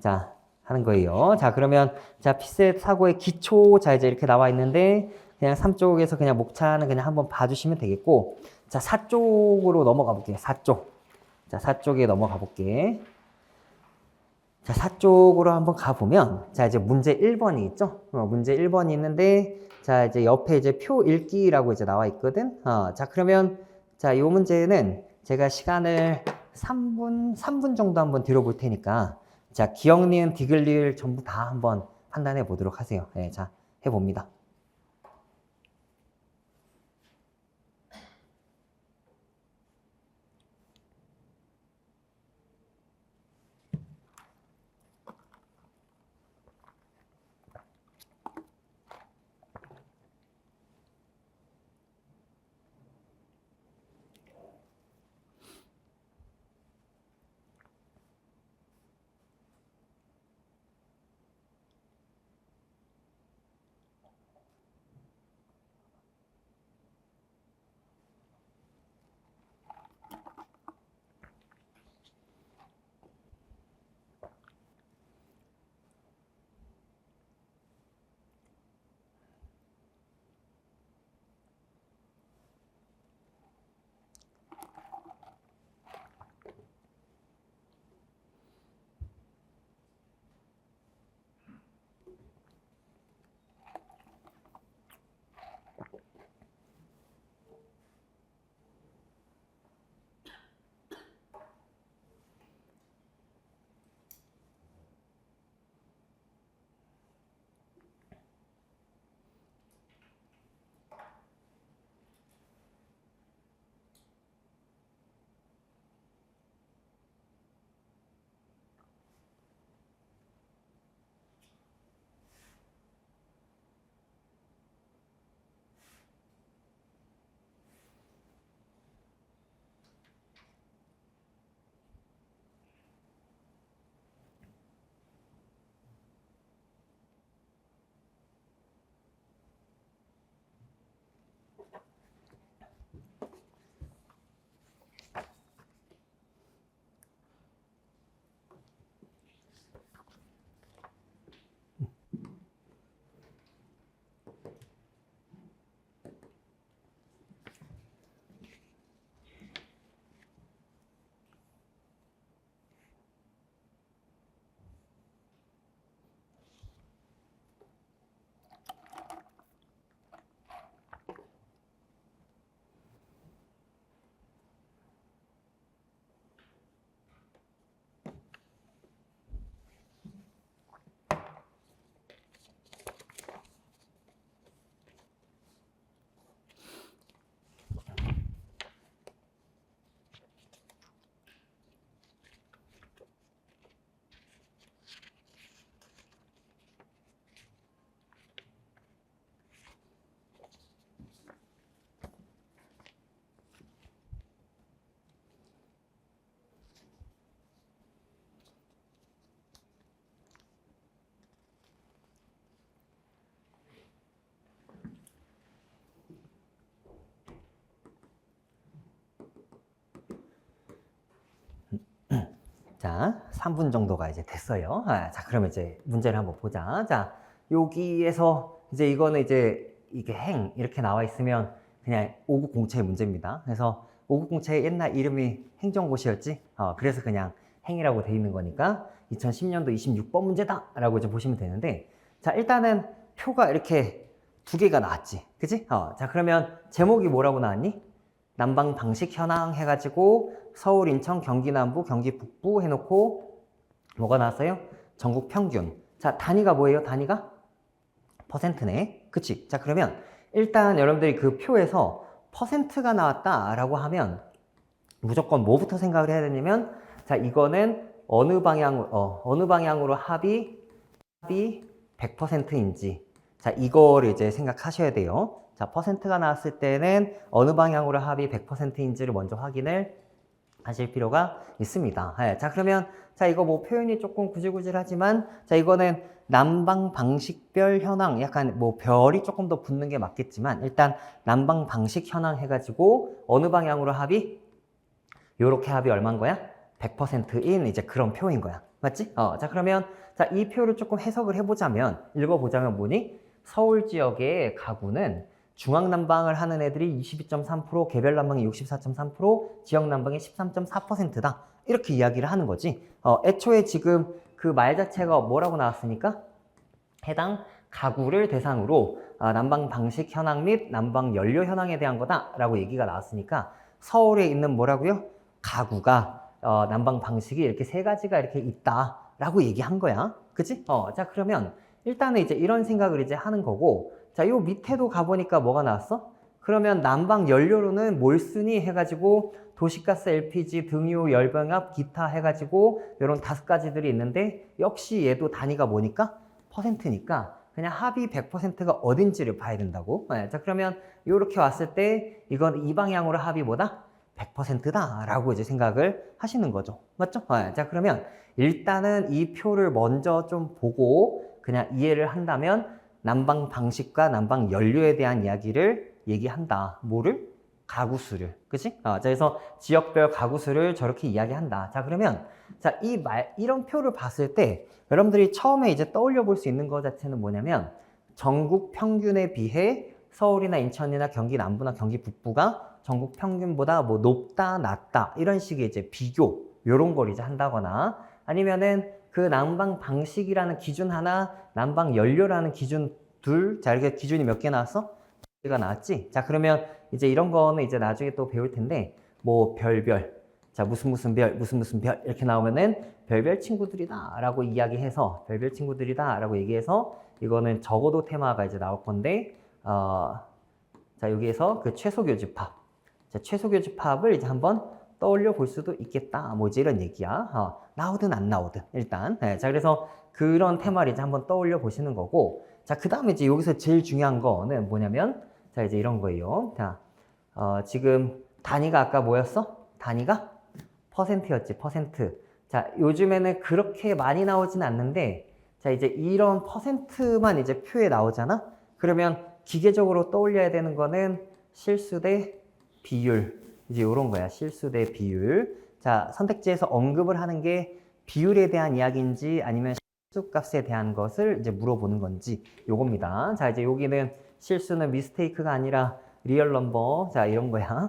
S1: 자, 하는 거예요. 자, 그러면, 자, 피셋 사고의 기초, 자, 이제 이렇게 나와 있는데, 그냥 3쪽에서 그냥 목차는 그냥 한번 봐주시면 되겠고, 자, 4쪽으로 넘어가 볼게요. 4쪽. 자, 4쪽에 넘어가 볼게. 자, 4쪽으로 한번 가보면, 자, 이제 문제 1번이 있죠? 문제 1번이 있는데, 자, 이제 옆에 이제 표 읽기라고 이제 나와 있거든? 자, 그러면, 자, 이 문제는 제가 시간을 3분 정도 한번 들어볼 테니까, 자, 기억, 니은, 디귿, 리을 전부 다 한번 판단해 보도록 하세요. 네, 자, 해봅니다. 자, 3분 정도가 이제 됐어요. 자, 그러면 이제 문제를 한번 보자. 자, 여기에서 이제 이거는 이제 이게 행 이렇게 나와 있으면 그냥 5국 공채의 문제입니다. 그래서 5국 공채의 옛날 이름이 행정고시였지. 그래서 그냥 행이라고 돼 있는 거니까 2010년도 26번 문제다라고 이제 보시면 되는데, 자, 일단은 표가 이렇게 두 개가 나왔지. 그치? 자, 그러면 제목이 뭐라고 나왔니? 난방 방식 현황 해가지고 서울, 인천, 경기 남부, 경기 북부 해놓고 뭐가 나왔어요? 전국 평균. 자, 단위가 뭐예요? 단위가? 퍼센트네. 그치? 자, 그러면 일단 여러분들이 그 표에서 퍼센트가 나왔다라고 하면 무조건 뭐부터 생각을 해야 되냐면, 자, 이거는 어느 방향으로 합이 합이 100%인지 자 이거를 이제 생각하셔야 돼요. 자 퍼센트가 나왔을 때는 어느 방향으로 합이 100%인지를 먼저 확인을 하실 필요가 있습니다. 네, 자 그러면 자 이거 뭐 표현이 조금 구질구질하지만 자 이거는 난방 방식별 현황 약간 뭐 별이 조금 더 붙는 게 맞겠지만 일단 난방 방식 현황 해가지고 어느 방향으로 합이 요렇게 합이 얼마인 거야? 100%인 이제 그런 표인 거야. 맞지? 자 그러면 자 이 표를 조금 해석을 해보자면 읽어보자면 뭐니? 서울 지역의 가구는 중앙 난방을 하는 애들이 22.3%, 개별 난방이 64.3%, 지역 난방이 13.4%다. 이렇게 이야기를 하는 거지. 애초에 지금 그 말 자체가 뭐라고 나왔으니까 해당 가구를 대상으로 난방 방식 현황 및 난방 연료 현황에 대한 거다라고 얘기가 나왔으니까 서울에 있는 뭐라고요? 가구가 난방 방식이 이렇게 세 가지가 이렇게 있다라고 얘기한 거야. 그치? 자 그러면 일단은 이제 이런 생각을 이제 하는 거고 자, 요 밑에도 가보니까 뭐가 나왔어? 그러면 난방 연료로는 뭘 쓰니? 해가지고 도시가스, LPG, 등유, 열병합, 기타 해가지고 이런 5가지들이 있는데 역시 얘도 단위가 뭐니까? 퍼센트니까 그냥 합이 100%가 어딘지를 봐야 된다고. 네, 자 그러면 이렇게 왔을 때 이건 이 방향으로 합이 뭐다? 100%다 라고 이제 생각을 하시는 거죠. 맞죠? 네, 자 그러면 일단은 이 표를 먼저 좀 보고 그냥 이해를 한다면 난방 방식과 난방 연료에 대한 이야기를 얘기한다. 뭐를? 가구수를. 그치? 자, 그래서 지역별 가구수를 저렇게 이야기한다. 자, 그러면, 자, 이런 표를 봤을 때, 여러분들이 처음에 이제 떠올려 볼 수 있는 것 자체는 뭐냐면, 전국 평균에 비해 서울이나 인천이나 경기 남부나 경기 북부가 전국 평균보다 뭐 높다, 낮다, 이런 식의 이제 비교, 요런 걸 이제 한다거나, 아니면은 그 난방 방식이라는 기준 하나, 난방 연료라는 기준 둘, 자, 이렇게 기준이 몇 개 나왔어? 두 개가 나왔지? 자, 그러면 이제 이런 거는 이제 나중에 또 배울 텐데, 뭐, 별별. 자, 무슨 별, 무슨 별. 이렇게 나오면은 별별 친구들이다. 라고 이야기해서, 별별 친구들이다. 라고 얘기해서, 이거는 적어도 테마가 이제 나올 건데, 자, 여기에서 그 최소 교집합. 자, 최소 교집합을 이제 한번 떠올려 볼 수도 있겠다. 뭐지? 이런 얘기야. 나오든 안 나오든, 일단. 네, 자, 그래서 그런 테마를 이제 한번 떠올려 보시는 거고, 자, 그 다음에 이제 여기서 제일 중요한 거는 뭐냐면, 자, 이제 이런 거예요. 자, 지금 단위가 아까 뭐였어? 단위가 퍼센트였지, 퍼센트. 자, 요즘에는 그렇게 많이 나오진 않는데, 자, 이제 이런 퍼센트만 이제 표에 나오잖아? 그러면 기계적으로 떠올려야 되는 거는 실수 대 비율. 이제 이런 거야. 실수 대 비율. 자, 선택지에서 언급을 하는 게 비율에 대한 이야기인지 아니면 실수값에 대한 것을 이제 물어보는 건지 요겁니다. 자, 이제 여기는 실수는 미스테이크가 아니라 리얼 넘버. 자, 이런 거야.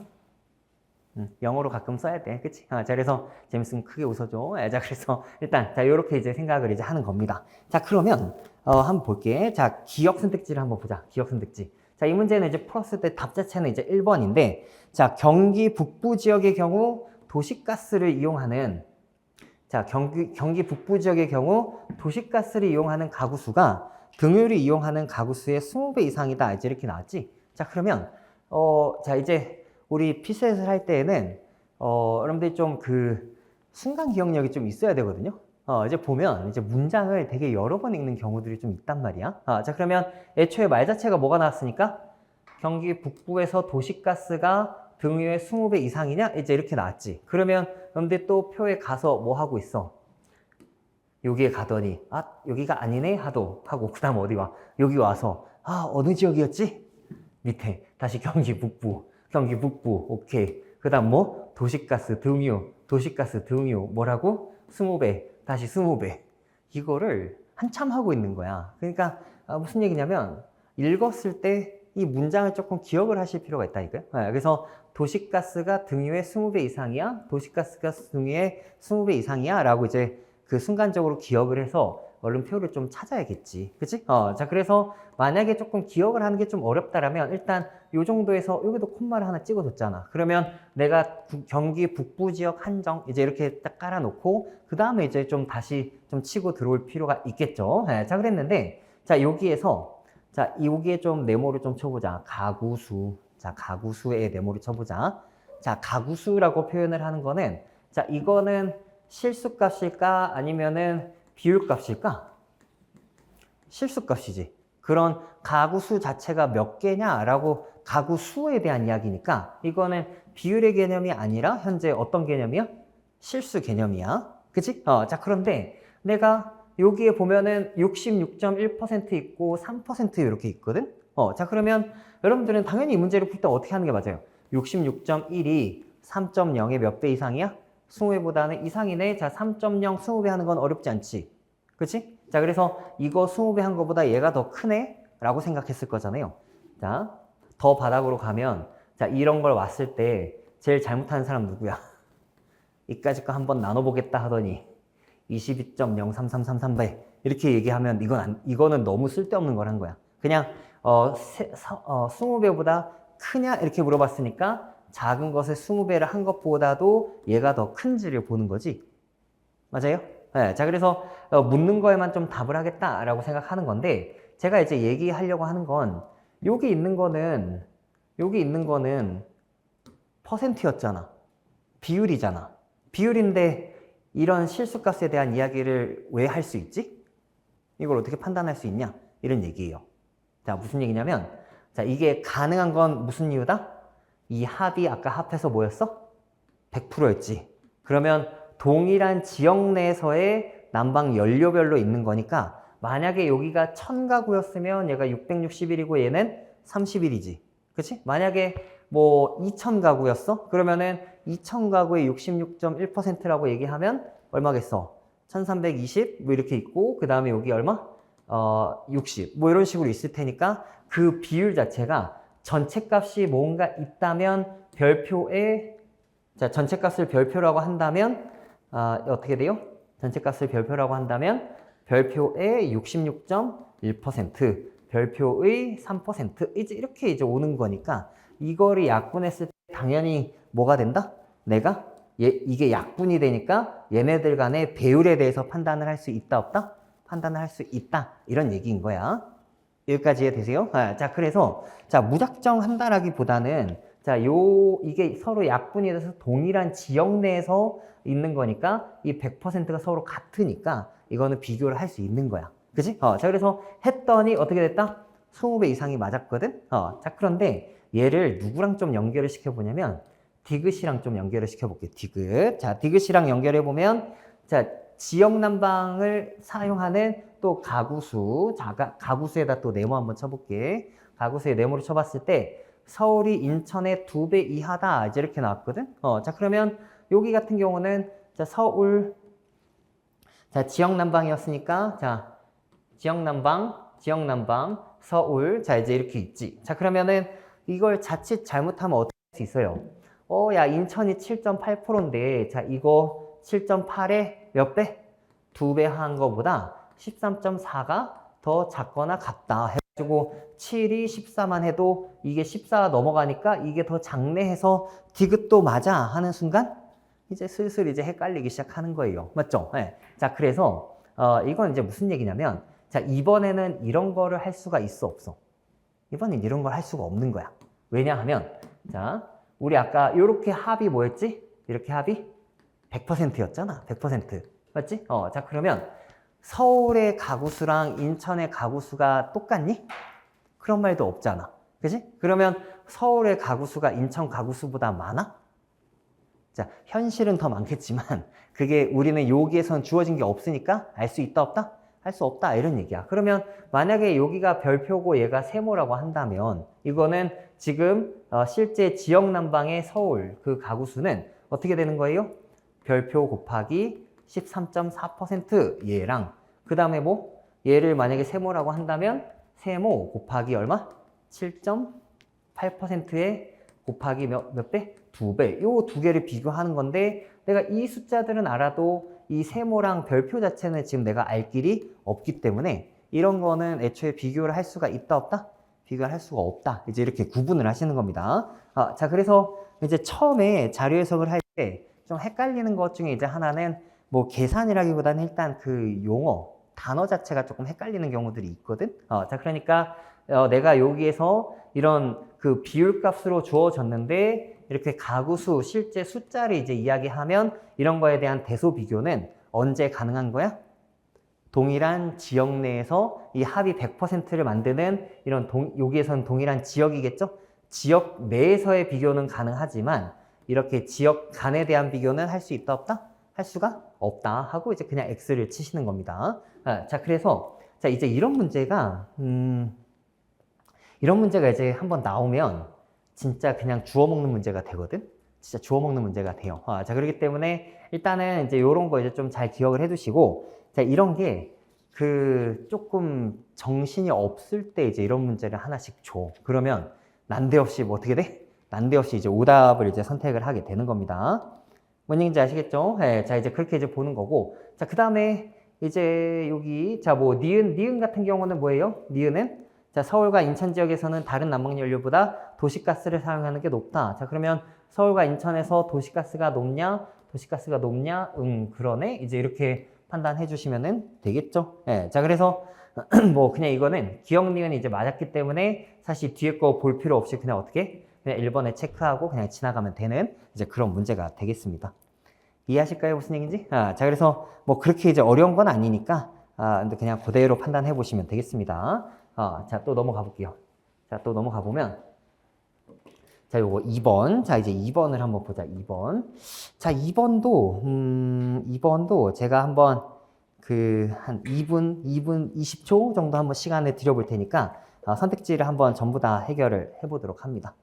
S1: 영어로 가끔 써야 돼. 그치? 자, 그래서 재밌으면 크게 웃어줘. 자, 그래서 일단, 자, 요렇게 이제 생각을 이제 하는 겁니다. 자, 그러면, 한번 볼게. 자, 기억 선택지를 한번 보자. 기억 선택지. 자, 이 문제는 이제 풀었을 때 답 자체는 이제 1번인데, 자, 경기 북부 지역의 경우 도시가스를 이용하는, 자, 경기 북부 지역의 경우 도시가스를 이용하는 가구 수가 등유를 이용하는 가구 수의 20배 이상이다. 이제 이렇게 나왔지? 자, 그러면, 자, 이제, 우리 피셋을 할 때에는 여러분들이 좀 그 순간 기억력이 좀 있어야 되거든요. 이제 보면 이제 문장을 되게 여러 번 읽는 경우들이 좀 있단 말이야. 자, 그러면 애초에 말 자체가 뭐가 나왔으니까 경기 북부에서 도시가스가 등유의 20배 이상이냐? 이제 이렇게 나왔지. 그러면 여러분들 또 표에 가서 뭐 하고 있어? 여기에 가더니 여기가 아니네 하고 그 다음 어디 와? 여기 와서 어느 지역이었지? 밑에 다시 경기 북부 오케이. 그 다음 뭐? 도시가스 등유 뭐라고? 20배 다시 20배. 이거를 한참 하고 있는 거야. 그러니까 무슨 얘기냐면 읽었을 때 이 문장을 조금 기억을 하실 필요가 있다니까요. 그래서 도시가스가 등유의 20배 이상이야? 도시가스가 등유의 20배 이상이야? 라고 이제 그 순간적으로 기억을 해서 얼른 표를 좀 찾아야겠지. 그치? 자, 그래서 만약에 조금 기억을 하는 게 좀 어렵다라면 일단 요 정도에서 여기도 콤마를 하나 찍어뒀잖아. 그러면 내가 경기 북부 지역 한정 이제 이렇게 딱 깔아놓고 그 다음에 이제 좀 다시 좀 치고 들어올 필요가 있겠죠. 자, 그랬는데 자, 여기에서 자, 여기에 좀 네모를 좀 쳐보자. 가구수. 자, 가구수에 네모를 쳐보자. 자, 가구수라고 표현을 하는 거는 자, 이거는 실수값일까 아니면은 비율값일까? 실수값이지. 그런 가구 수 자체가 몇 개냐라고 가구 수에 대한 이야기니까 이거는 비율의 개념이 아니라 현재 어떤 개념이야? 실수 개념이야. 그치? 자, 그런데 내가 여기에 보면은 66.1% 있고 3% 이렇게 있거든? 자, 그러면 여러분들은 당연히 이 문제를 풀 때 어떻게 하는 게 맞아요? 66.1이 3.0의 몇 배 이상이야? 20배보다는 이상이네. 자, 3.0 20배 하는 건 어렵지 않지. 그치? 자, 그래서 이거 20배 한 거보다 얘가 더 크네? 라고 생각했을 거잖아요. 자, 더 바닥으로 가면, 자, 이런 걸 왔을 때 제일 잘못하는 사람 누구야? 이까짓 거 한번 나눠보겠다 하더니 22.03333배 이렇게 얘기하면 이거는 너무 쓸데없는 걸 한 거야. 그냥 20배보다 크냐? 이렇게 물어봤으니까 작은 것을 20배를 한 것보다도 얘가 더 큰지를 보는 거지. 맞아요? 네, 자, 그래서 묻는 거에만 좀 답을 하겠다라고 생각하는 건데 제가 이제 얘기하려고 하는 건 여기 있는 거는 퍼센트였잖아. 비율이잖아. 비율인데 이런 실수값에 대한 이야기를 왜 할 수 있지? 이걸 어떻게 판단할 수 있냐? 이런 얘기예요. 자, 무슨 얘기냐면 자, 이게 가능한 건 무슨 이유다? 이 합이 아까 합해서 뭐였어? 100%였지. 그러면 동일한 지역 내에서의 난방 연료별로 있는 거니까 만약에 여기가 1000가구였으면 얘가 661이고 얘는 31이지. 그치? 만약에 뭐 2000가구였어? 그러면은 2000가구의 66.1%라고 얘기하면 얼마겠어? 1320 뭐 이렇게 있고 그 다음에 여기 얼마? 60 뭐 이런 식으로 있을 테니까 그 비율 자체가 전체 값이 뭔가 있다면 별표에 자, 전체 값을 별표라고 한다면 어떻게 돼요? 전체 값을 별표라고 한다면 별표의 66.1%, 별표의 3% 이렇게 이제 오는 거니까 이거를 약분했을 때 당연히 뭐가 된다? 내가 이게 약분이 되니까 얘네들 간의 배율에 대해서 판단을 할 수 있다 없다? 판단을 할 수 있다 이런 얘기인 거야. 여기까지 이해되세요? 자, 그래서 자, 무작정 한다라기보다는 자, 이게 서로 약분이 돼서 동일한 지역 내에서 있는 거니까 이 100%가 서로 같으니까 이거는 비교를 할 수 있는 거야. 그치? 자, 그래서 했더니 어떻게 됐다? 20배 이상이 맞았거든? 자, 그런데 얘를 누구랑 좀 연결을 시켜보냐면 디귿이랑 좀 연결을 시켜볼게요. 디귿. 자, 디귿이랑 연결해보면 자, 지역 난방을 사용하는 또 가구수. 자, 가구수에다 또 네모 한번 쳐볼게. 가구수에 네모를 쳐봤을 때 서울이 인천의 2배 이하다. 이제 이렇게 나왔거든? 자, 그러면 여기 같은 경우는 자, 서울. 자, 지역 난방이었으니까 자, 지역 난방, 서울. 자, 이제 이렇게 있지. 자, 그러면은 이걸 자칫 잘못하면 어떻게 할 수 있어요? 야, 인천이 7.8%인데, 자, 이거 7.8에 몇 배? 2배 한 거보다 13.4가 더 작거나 같다. 해가지고 7이 14만 해도 이게 14 넘어가니까 이게 더 작네 해서 디귿도 맞아 하는 순간 이제 슬슬 이제 헷갈리기 시작하는 거예요. 맞죠? 네. 자, 그래서 이건 이제 무슨 얘기냐면 자, 이번에는 이런 거를 할 수가 있어 없어? 이번엔 이런 걸 할 수가 없는 거야. 왜냐하면 자, 우리 아까 이렇게 합이 뭐였지? 이렇게 합이 100%였잖아. 100%. 맞지? 자, 그러면 서울의 가구수랑 인천의 가구수가 똑같니? 그런 말도 없잖아. 그치? 그러면 서울의 가구수가 인천 가구수보다 많아? 자, 현실은 더 많겠지만 그게 우리는 여기에선 주어진 게 없으니까 알 수 있다 없다? 할 수 없다 이런 얘기야. 그러면 만약에 여기가 별표고 얘가 세모라고 한다면 이거는 지금 실제 지역 난방의 서울 그 가구수는 어떻게 되는 거예요? 별표 곱하기 13.4% 얘랑 그 다음에 뭐 얘를 만약에 세모라고 한다면 세모 곱하기 얼마? 7.8%에 곱하기 몇 배? 2배. 요 두 개를 비교하는 건데 내가 이 숫자들은 알아도 이 세모랑 별표 자체는 지금 내가 알 길이 없기 때문에 이런 거는 애초에 비교를 할 수가 있다 없다? 비교를 할 수가 없다. 이제 이렇게 구분을 하시는 겁니다. 자, 그래서 이제 처음에 자료 해석을 할 때 좀 헷갈리는 것 중에 이제 하나는 뭐 계산이라기보다는 일단 그 용어, 단어 자체가 조금 헷갈리는 경우들이 있거든. 자, 그러니까 내가 여기에서 이런 그 비율값으로 주어졌는데 이렇게 가구수, 실제 숫자를 이제 이야기하면 이런 거에 대한 대소 비교는 언제 가능한 거야? 동일한 지역 내에서 이 합이 100%를 만드는 이런 여기에서는 동일한 지역이겠죠? 지역 내에서의 비교는 가능하지만 이렇게 지역 간에 대한 비교는 할 수 있다 없다? 할 수가 없다 하고 이제 그냥 X를 치시는 겁니다. 자, 그래서 자 이제 이런 문제가 이제 한번 나오면 진짜 그냥 주워 먹는 문제가 되거든. 진짜 주워 먹는 문제가 돼요. 자, 그렇기 때문에 일단은 이제 이런 거 이제 좀 잘 기억을 해두시고, 자, 이런 게 조금 정신이 없을 때 이제 이런 문제를 하나씩 줘. 그러면 난데없이 뭐 어떻게 돼? 난데없이 이제 오답을 이제 선택을 하게 되는 겁니다. 뭔 얘기인지 아시겠죠? 네, 자, 이제 그렇게 이제 보는 거고. 자, 그 다음에 이제 여기, 자, 뭐, 니은 같은 경우는 뭐예요? 니은은? 자, 서울과 인천 지역에서는 다른 난방연료보다 도시가스를 사용하는 게 높다. 자, 그러면 서울과 인천에서 도시가스가 높냐? 도시가스가 높냐? 그러네. 이제 이렇게 판단해 주시면 되겠죠. 예. 자, 그래서 뭐 그냥 이거는 기억 니은이 이제 맞았기 때문에 사실 뒤에 거 볼 필요 없이 그냥 어떻게? 그냥 1번에 체크하고 그냥 지나가면 되는 이제 그런 문제가 되겠습니다. 이해하실까요? 무슨 얘기인지? 자, 그래서 뭐 그렇게 이제 어려운 건 아니니까, 근데 그냥 그대로 판단해 보시면 되겠습니다. 자, 또 넘어가 볼게요. 자, 또 넘어가 보면, 자, 요거 2번. 자, 이제 2번을 한번 보자, 2번. 자, 2번도 제가 한번 한 2분 20초 정도 한번 시간을 드려볼 테니까, 선택지를 한번 전부 다 해결을 해보도록 합니다.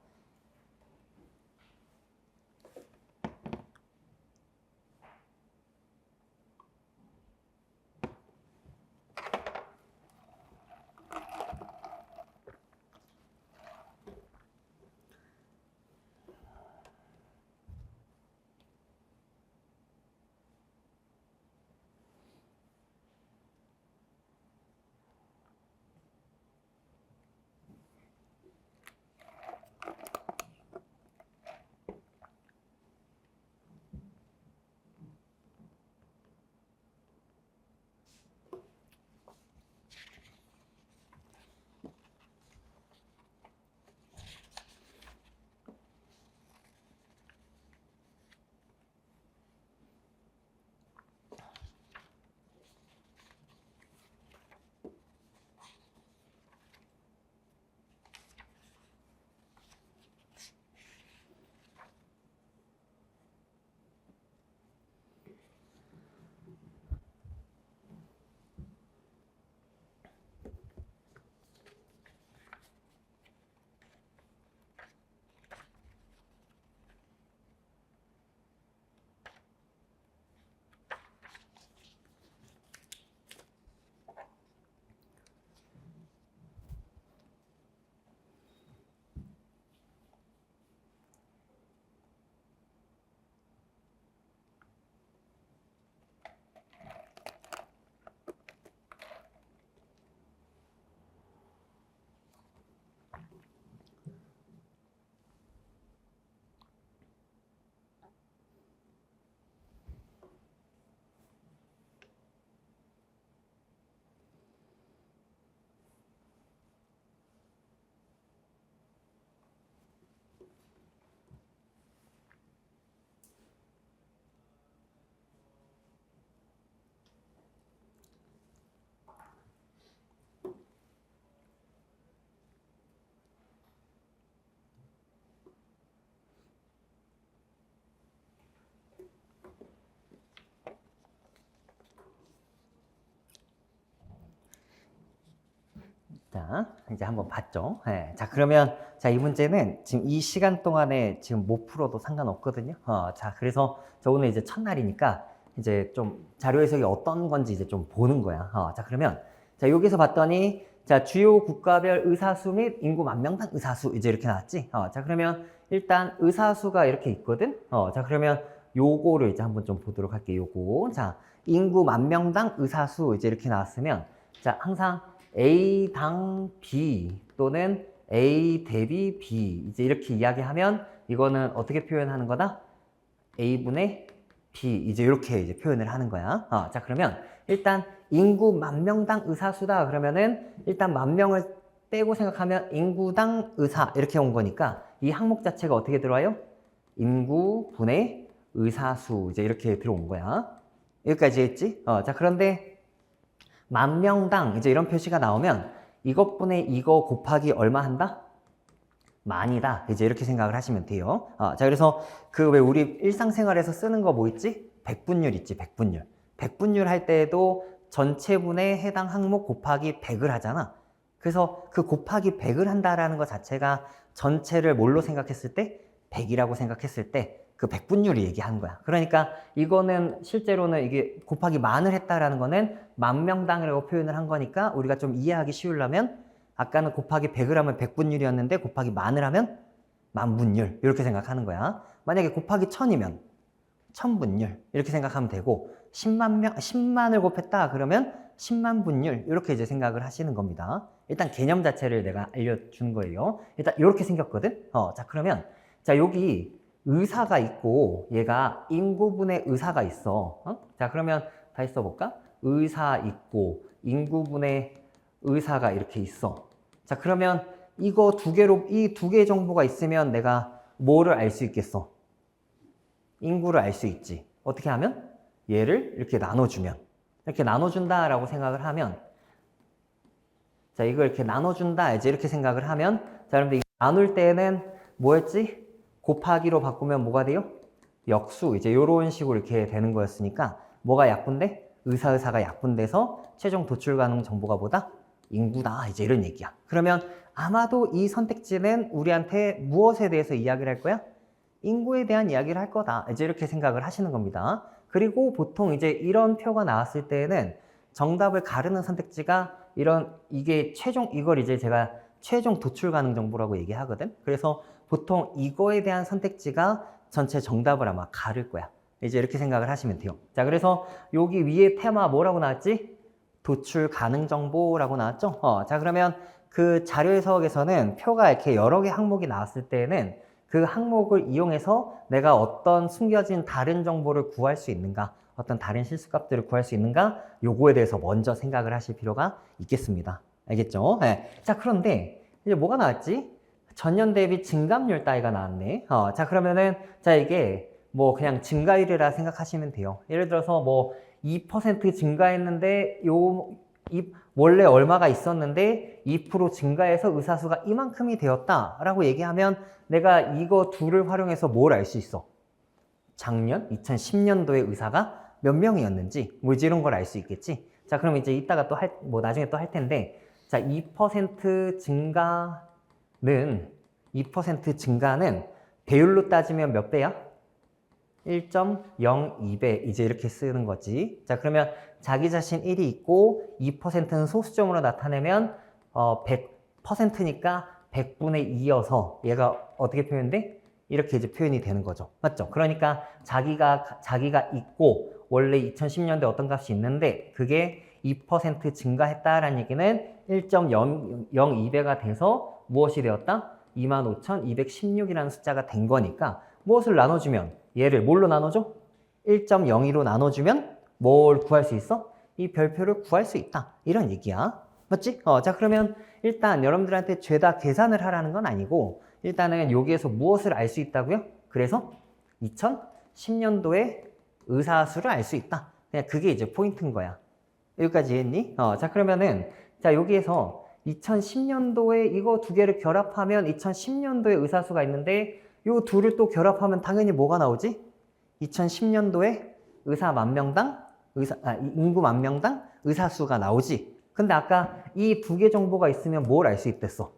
S1: 자, 이제 한번 봤죠. 네. 자, 그러면, 자, 이 문제는 지금 이 시간 동안에 지금 못 풀어도 상관없거든요. 자, 그래서 저 오늘 이제 첫날이니까 이제 좀 자료 해석이 어떤 건지 이제 좀 보는 거야. 자, 그러면, 자, 여기서 봤더니, 자, 주요 국가별 의사수 및 인구 만명당 의사수 이제 이렇게 나왔지. 자, 그러면 일단 의사수가 이렇게 있거든. 자, 그러면 요거를 이제 한번 좀 보도록 할게요. 요거. 자, 인구 만명당 의사수 이제 이렇게 나왔으면, 자, 항상 A당 B 또는 A 대비 B 이제 이렇게 이야기하면 이거는 어떻게 표현하는 거다? A분의 B 이제 이렇게 이제 표현을 하는 거야. 자, 그러면 일단 인구 만명당 의사수다 그러면은 일단 만명을 빼고 생각하면 인구당 의사 이렇게 온 거니까 이 항목 자체가 어떻게 들어와요? 인구분의 의사수 이제 이렇게 들어온 거야. 여기까지 했지? 자, 그런데 만 명당 이제 이런 표시가 나오면 이것분의 이거 곱하기 얼마 한다? 만이다. 이제 이렇게 생각을 하시면 돼요. 자, 그래서 그 왜 우리 일상생활에서 쓰는 거 뭐 있지? 백분율 있지, 백분율. 백분율 할 때에도 전체분에 해당 항목 곱하기 100을 하잖아. 그래서 그 곱하기 100을 한다라는 것 자체가 전체를 뭘로 생각했을 때? 100이라고 생각했을 때 그 백분율을 얘기하는 거야. 그러니까 이거는 실제로는 이게 곱하기 만을 했다라는 거는 만 명당이라고 표현을 한 거니까 우리가 좀 이해하기 쉬우려면 아까는 곱하기 100을 하면 백분율이었는데 곱하기 만을 하면 만분율 이렇게 생각하는 거야. 만약에 곱하기 1000이면 천분율 이렇게 생각하면 되고 10만을 곱했다 그러면 10만 분율 이렇게 이제 생각을 하시는 겁니다. 일단 개념 자체를 내가 알려주는 거예요. 일단 이렇게 생겼거든. 자 그러면 자 여기 의사가 있고 얘가 인구분의 의사가 있어. 자 그러면 다시 써볼까? 의사 있고 인구분의 의사가 이렇게 있어. 자 그러면 이거 두 개로 이 두 개의 정보가 있으면 내가 뭐를 알 수 있겠어? 인구를 알 수 있지. 어떻게 하면? 얘를 이렇게 나눠주면 이렇게 나눠준다라고 생각을 하면 자 이걸 이렇게 나눠준다 이제 이렇게 생각을 하면 자 여러분들 이거 나눌 때는 뭐였지? 곱하기로 바꾸면 뭐가 돼요? 역수 이제 이런 식으로 이렇게 되는 거였으니까 뭐가 약분돼? 의사가 약분돼서 최종 도출 가능 정보가 뭐다? 인구다 이제 이런 얘기야. 그러면 아마도 이 선택지는 우리한테 무엇에 대해서 이야기를 할 거야? 인구에 대한 이야기를 할 거다 이제 이렇게 생각을 하시는 겁니다. 그리고 보통 이제 이런 표가 나왔을 때는 정답을 가르는 선택지가 이게 이걸 이제 제가 최종 도출 가능 정보라고 얘기하거든. 그래서 보통 이거에 대한 선택지가 전체 정답을 아마 가를 거야. 이제 이렇게 생각을 하시면 돼요. 자, 그래서 여기 위에 테마 뭐라고 나왔지? 도출 가능 정보라고 나왔죠? 자, 그러면 그 자료 해석에서는 표가 이렇게 여러 개 항목이 나왔을 때는 그 항목을 이용해서 내가 어떤 숨겨진 다른 정보를 구할 수 있는가, 어떤 다른 실수값들을 구할 수 있는가, 요거에 대해서 먼저 생각을 하실 필요가 있겠습니다. 알겠죠? 네. 자, 그런데 이제 뭐가 나왔지? 전년 대비 증감률 따위가 나왔네. 자, 그러면은, 자, 이게 뭐 그냥 증가율이라 생각하시면 돼요. 예를 들어서 뭐 2% 증가했는데 원래 얼마가 있었는데 2% 증가해서 의사수가 이만큼이 되었다라고 얘기하면 내가 이거 둘을 활용해서 뭘 알 수 있어? 작년 2010년도에 의사가 몇 명이었는지 뭐 이제 이런 걸 알 수 있겠지. 자, 그럼 이제 이따가 또 나중에 또 할 텐데 자, 2% 증가는 배율로 따지면 몇 배야? 1.02배 이제 이렇게 쓰는 거지. 자 그러면 자기 자신 1이 있고 2%는 소수점으로 나타내면 100%니까 100분의 2여서 얘가 어떻게 표현돼? 이렇게 이제 표현이 되는 거죠. 맞죠? 그러니까 자기가 있고 원래 2010년대 어떤 값이 있는데 그게 2% 증가했다라는 얘기는 1.02배가 돼서 무엇이 되었다? 25,216이라는 숫자가 된 거니까 무엇을 나눠주면 얘를 뭘로 나눠줘? 1.02로 나눠주면 뭘 구할 수 있어? 이 별표를 구할 수 있다. 이런 얘기야. 맞지? 자 그러면 일단 여러분들한테 죄다 계산을 하라는 건 아니고 일단은 여기에서 무엇을 알 수 있다고요? 그래서 2010년도에 의사수를 알 수 있다. 그냥 그게 이제 포인트인 거야. 여기까지 했니? 자 그러면은 자 여기에서 2010년도에 이거 두 개를 결합하면 2010년도에 의사수가 있는데 요 둘을 또 결합하면 당연히 뭐가 나오지? 2010년도에 의사 만명당 인구 만명당 의사수가 나오지. 근데 아까 이 두 개 정보가 있으면 뭘 알 수 있댔어?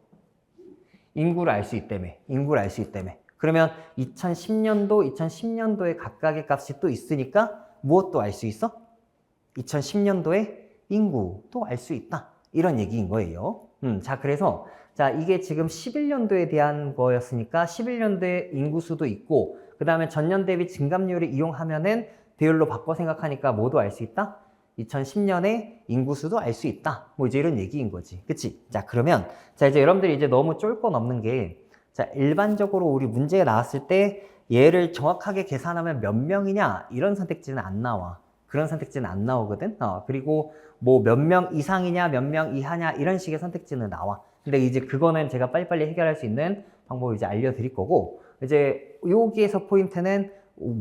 S1: 인구를 알 수 있다며. 인구를 알 수 있다며. 그러면 2010년도에 각각의 값이 또 있으니까 무엇도 알 수 있어? 2010년도에 인구도 알 수 있다. 이런 얘기인 거예요. 자, 그래서 자, 이게 지금 11년도에 대한 거였으니까 11년도에 인구수도 있고 그 다음에 전년 대비 증감률을 이용하면은 배율로 바꿔 생각하니까 뭐도 알 수 있다? 2010년에 인구수도 알 수 있다. 뭐 이제 이런 얘기인 거지. 그치? 자, 그러면 자, 이제 여러분들이 이제 너무 쫄 건 없는 게 자, 일반적으로 우리 문제에 나왔을 때 얘를 정확하게 계산하면 몇 명이냐? 이런 선택지는 안 나와. 그런 선택지는 안 나오거든. 그리고 뭐 몇 명 이상이냐, 몇 명 이하냐 이런 식의 선택지는 나와. 근데 이제 그거는 제가 빨리빨리 해결할 수 있는 방법을 이제 알려드릴 거고 이제 여기에서 포인트는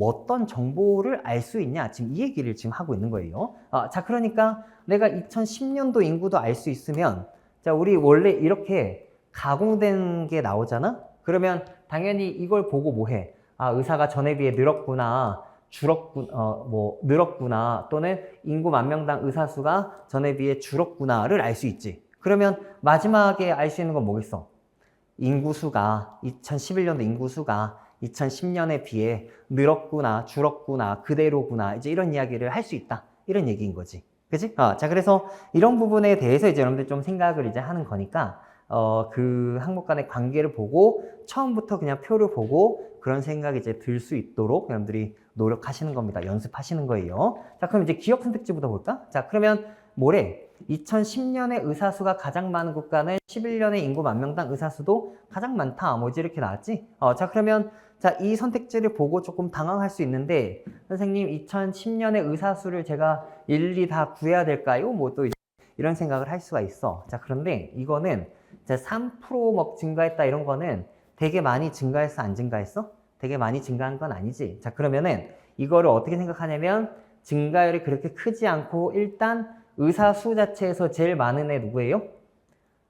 S1: 어떤 정보를 알 수 있냐? 지금 이 얘기를 지금 하고 있는 거예요. 자, 그러니까 내가 2010년도 인구도 알 수 있으면, 자, 우리 원래 이렇게 가공된 게 나오잖아? 그러면 당연히 이걸 보고 뭐 해? 의사가 전에 비해 늘었구나, 늘었구나, 또는 인구 만 명당 의사 수가 전에 비해 줄었구나를 알 수 있지. 그러면 마지막에 알 수 있는 건 뭐겠어? 인구수가 2011년도 인구수가 2010년에 비해 늘었구나, 줄었구나, 그대로구나, 이제 이런 이야기를 할 수 있다. 이런 얘기인 거지. 그치? 자, 그래서 이런 부분에 대해서 이제 여러분들 좀 생각을 이제 하는 거니까, 그 항목 간의 관계를 보고, 처음부터 그냥 표를 보고, 그런 생각이 이제 들 수 있도록 여러분들이 노력하시는 겁니다. 연습하시는 거예요. 자, 그럼 이제 기억 선택지부터 볼까? 자, 그러면 뭐래? 2010년에 의사수가 가장 많은 국가는 11년에 인구 만 명당 의사수도 가장 많다. 뭐지 이렇게 나왔지? 자, 그러면 자, 이 선택지를 보고 조금 당황할 수 있는데, 선생님 2010년에 의사수를 제가 일일이 다 구해야 될까요? 뭐 또 이런 생각을 할 수가 있어. 자, 그런데 이거는 3% 증가했다 이런 거는 되게 많이 증가했어, 안 증가했어? 되게 많이 증가한 건 아니지. 자, 그러면은 이거를 어떻게 생각하냐면 증가율이 그렇게 크지 않고 일단 의사 수 자체에서 제일 많은 애 누구예요?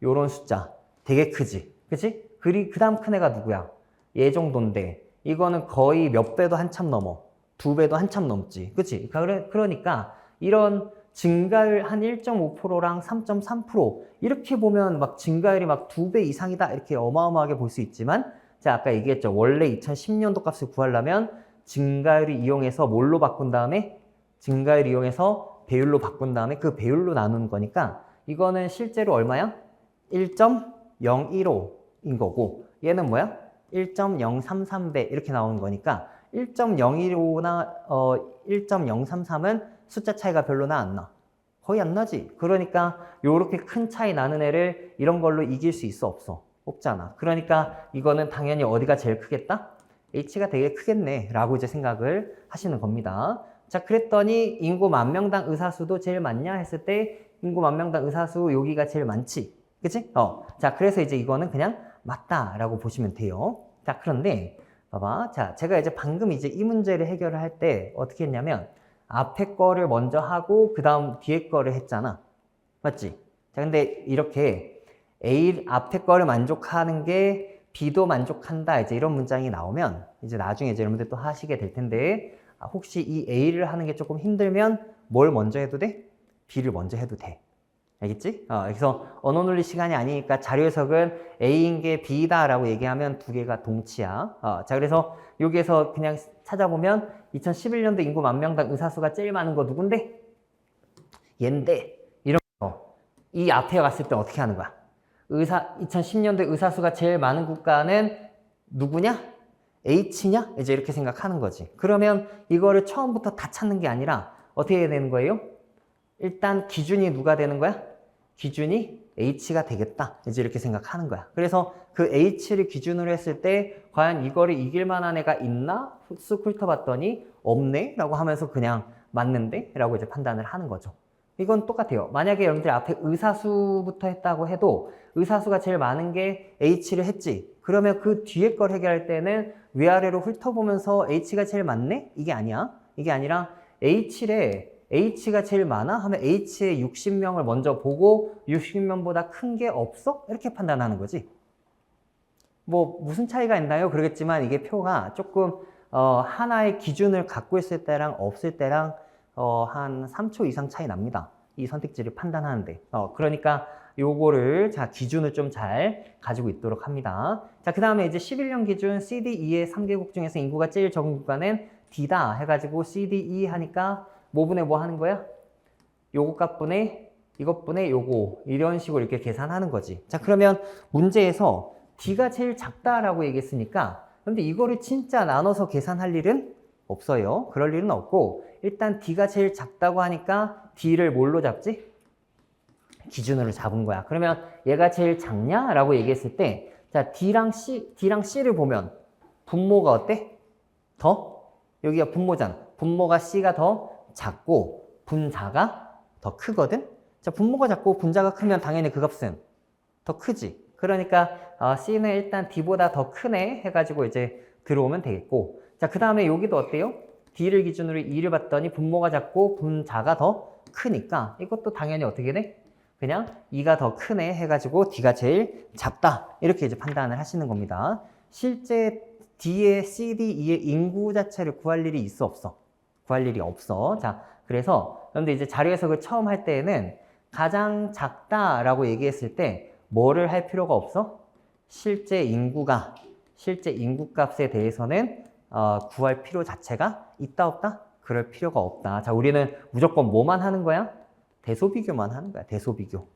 S1: 요런 숫자. 되게 크지. 그치? 그 다음 큰 애가 누구야? 얘 정도인데 이거는 거의 몇 배도 한참 넘어. 2배도 한참 넘지. 그치? 그러니까 이런 증가율 한 1.5%랑 3.3% 이렇게 보면 막 증가율이 막 2배 이상이다 이렇게 어마어마하게 볼 수 있지만 자, 아까 얘기했죠. 원래 2010년도 값을 구하려면 증가율을 이용해서 뭘로 바꾼 다음에 증가율 이용해서 배율로 바꾼 다음에 그 배율로 나누는 거니까 이거는 실제로 얼마야? 1.015인 거고 얘는 뭐야? 1.033배 이렇게 나오는 거니까 1.015나 1.033은 숫자 차이가 별로나 안 나. 거의 안 나지. 그러니까 요렇게 큰 차이 나는 애를 이런 걸로 이길 수 있어 없어? 없잖아. 그러니까 이거는 당연히 어디가 제일 크겠다? H가 되게 크겠네 라고 이제 생각을 하시는 겁니다. 자, 그랬더니 인구 만 명당 의사수도 제일 많냐 했을 때 인구 만 명당 의사수 여기가 제일 많지. 그치? 자, 그래서 이제 이거는 그냥 맞다라고 보시면 돼요. 자, 그런데 봐봐. 자, 제가 이제 방금 이제 이 문제를 해결을 할 때 어떻게 했냐면 앞에 거를 먼저 하고 그 다음 뒤에 거를 했잖아. 맞지? 자, 근데 이렇게 A 앞에 거를 만족하는 게 B도 만족한다. 이제 이런 문장이 나오면 이제 나중에 이제 여러분들 또 하시게 될 텐데 혹시 이 A를 하는 게 조금 힘들면 뭘 먼저 해도 돼? B를 먼저 해도 돼. 알겠지? 그래서 언어 논리 시간이 아니니까 자료 해석은 A인 게 B다 라고 얘기하면 두 개가 동치야. 자, 그래서 여기에서 그냥 찾아보면 2011년도 인구 만 명당 의사수가 제일 많은 거 누군데? 얘인데 이런 거. 이 앞에 갔을 때 어떻게 하는 거야? 2010년도 의사수가 제일 많은 국가는 누구냐? H냐? 이제 이렇게 생각하는 거지. 그러면 이거를 처음부터 다 찾는 게 아니라 어떻게 해야 되는 거예요? 일단 기준이 누가 되는 거야? 기준이 H가 되겠다. 이제 이렇게 생각하는 거야. 그래서 그 H를 기준으로 했을 때 과연 이거를 이길 만한 애가 있나? 쑥 훑어봤더니 없네? 라고 하면서 그냥 맞는데? 라고 이제 판단을 하는 거죠. 이건 똑같아요. 만약에 여러분들 앞에 의사수부터 했다고 해도 의사수가 제일 많은 게 H를 했지. 그러면 그 뒤에 걸 해결할 때는 위아래로 훑어보면서 H가 제일 많네? 이게 아니야. 이게 아니라 H가 제일 많아? 하면 H의 60명을 먼저 보고 60명보다 큰 게 없어? 이렇게 판단하는 거지. 뭐 무슨 차이가 있나요? 그러겠지만 이게 표가 조금 하나의 기준을 갖고 있을 때랑 없을 때랑 한 3초 이상 차이 납니다. 이 선택지를 판단하는데. 그러니까 요거를 자 기준을 좀 잘 가지고 있도록 합니다. 자, 그 다음에 이제 11년 기준 CDE의 3개국 중에서 인구가 제일 적은 국가는 D다 해가지고 CDE 하니까 뭐분의 뭐 하는 거야? 요거 값분의 이것분의 요거 이런 식으로 이렇게 계산하는 거지. 자, 그러면 문제에서 D가 제일 작다라고 얘기했으니까 근데 이거를 진짜 나눠서 계산할 일은 없어요. 그럴 일은 없고 일단 D가 제일 작다고 하니까 D를 뭘로 잡지? 기준으로 잡은 거야. 그러면 얘가 제일 작냐? 라고 얘기했을 때 자, D랑 C를 보면 분모가 어때? 여기가 분모잖아. 분모가 C가 더 작고 분자가 더 크거든? 자, 분모가 작고 분자가 크면 당연히 그 값은 더 크지. 그러니까 C는 일단 D보다 더 크네 해가지고 이제 들어오면 되겠고 자, 그 다음에 여기도 어때요? D를 기준으로 2를 봤더니 분모가 작고 분자가 더 크니까 이것도 당연히 어떻게 돼? 그냥 2가 더 크네 해가지고 D가 제일 작다. 이렇게 이제 판단을 하시는 겁니다. 실제 D의 CD, E의 인구 자체를 구할 일이 있어, 없어? 구할 일이 없어. 자, 그래서 그런데 이제 자료 해석을 처음 할 때에는 가장 작다라고 얘기했을 때 뭐를 할 필요가 없어? 실제 인구 값에 대해서는 구할 필요 자체가 있다, 없다? 그럴 필요가 없다. 자, 우리는 무조건 뭐만 하는 거야? 대소비교만 하는 거야. 대소비교.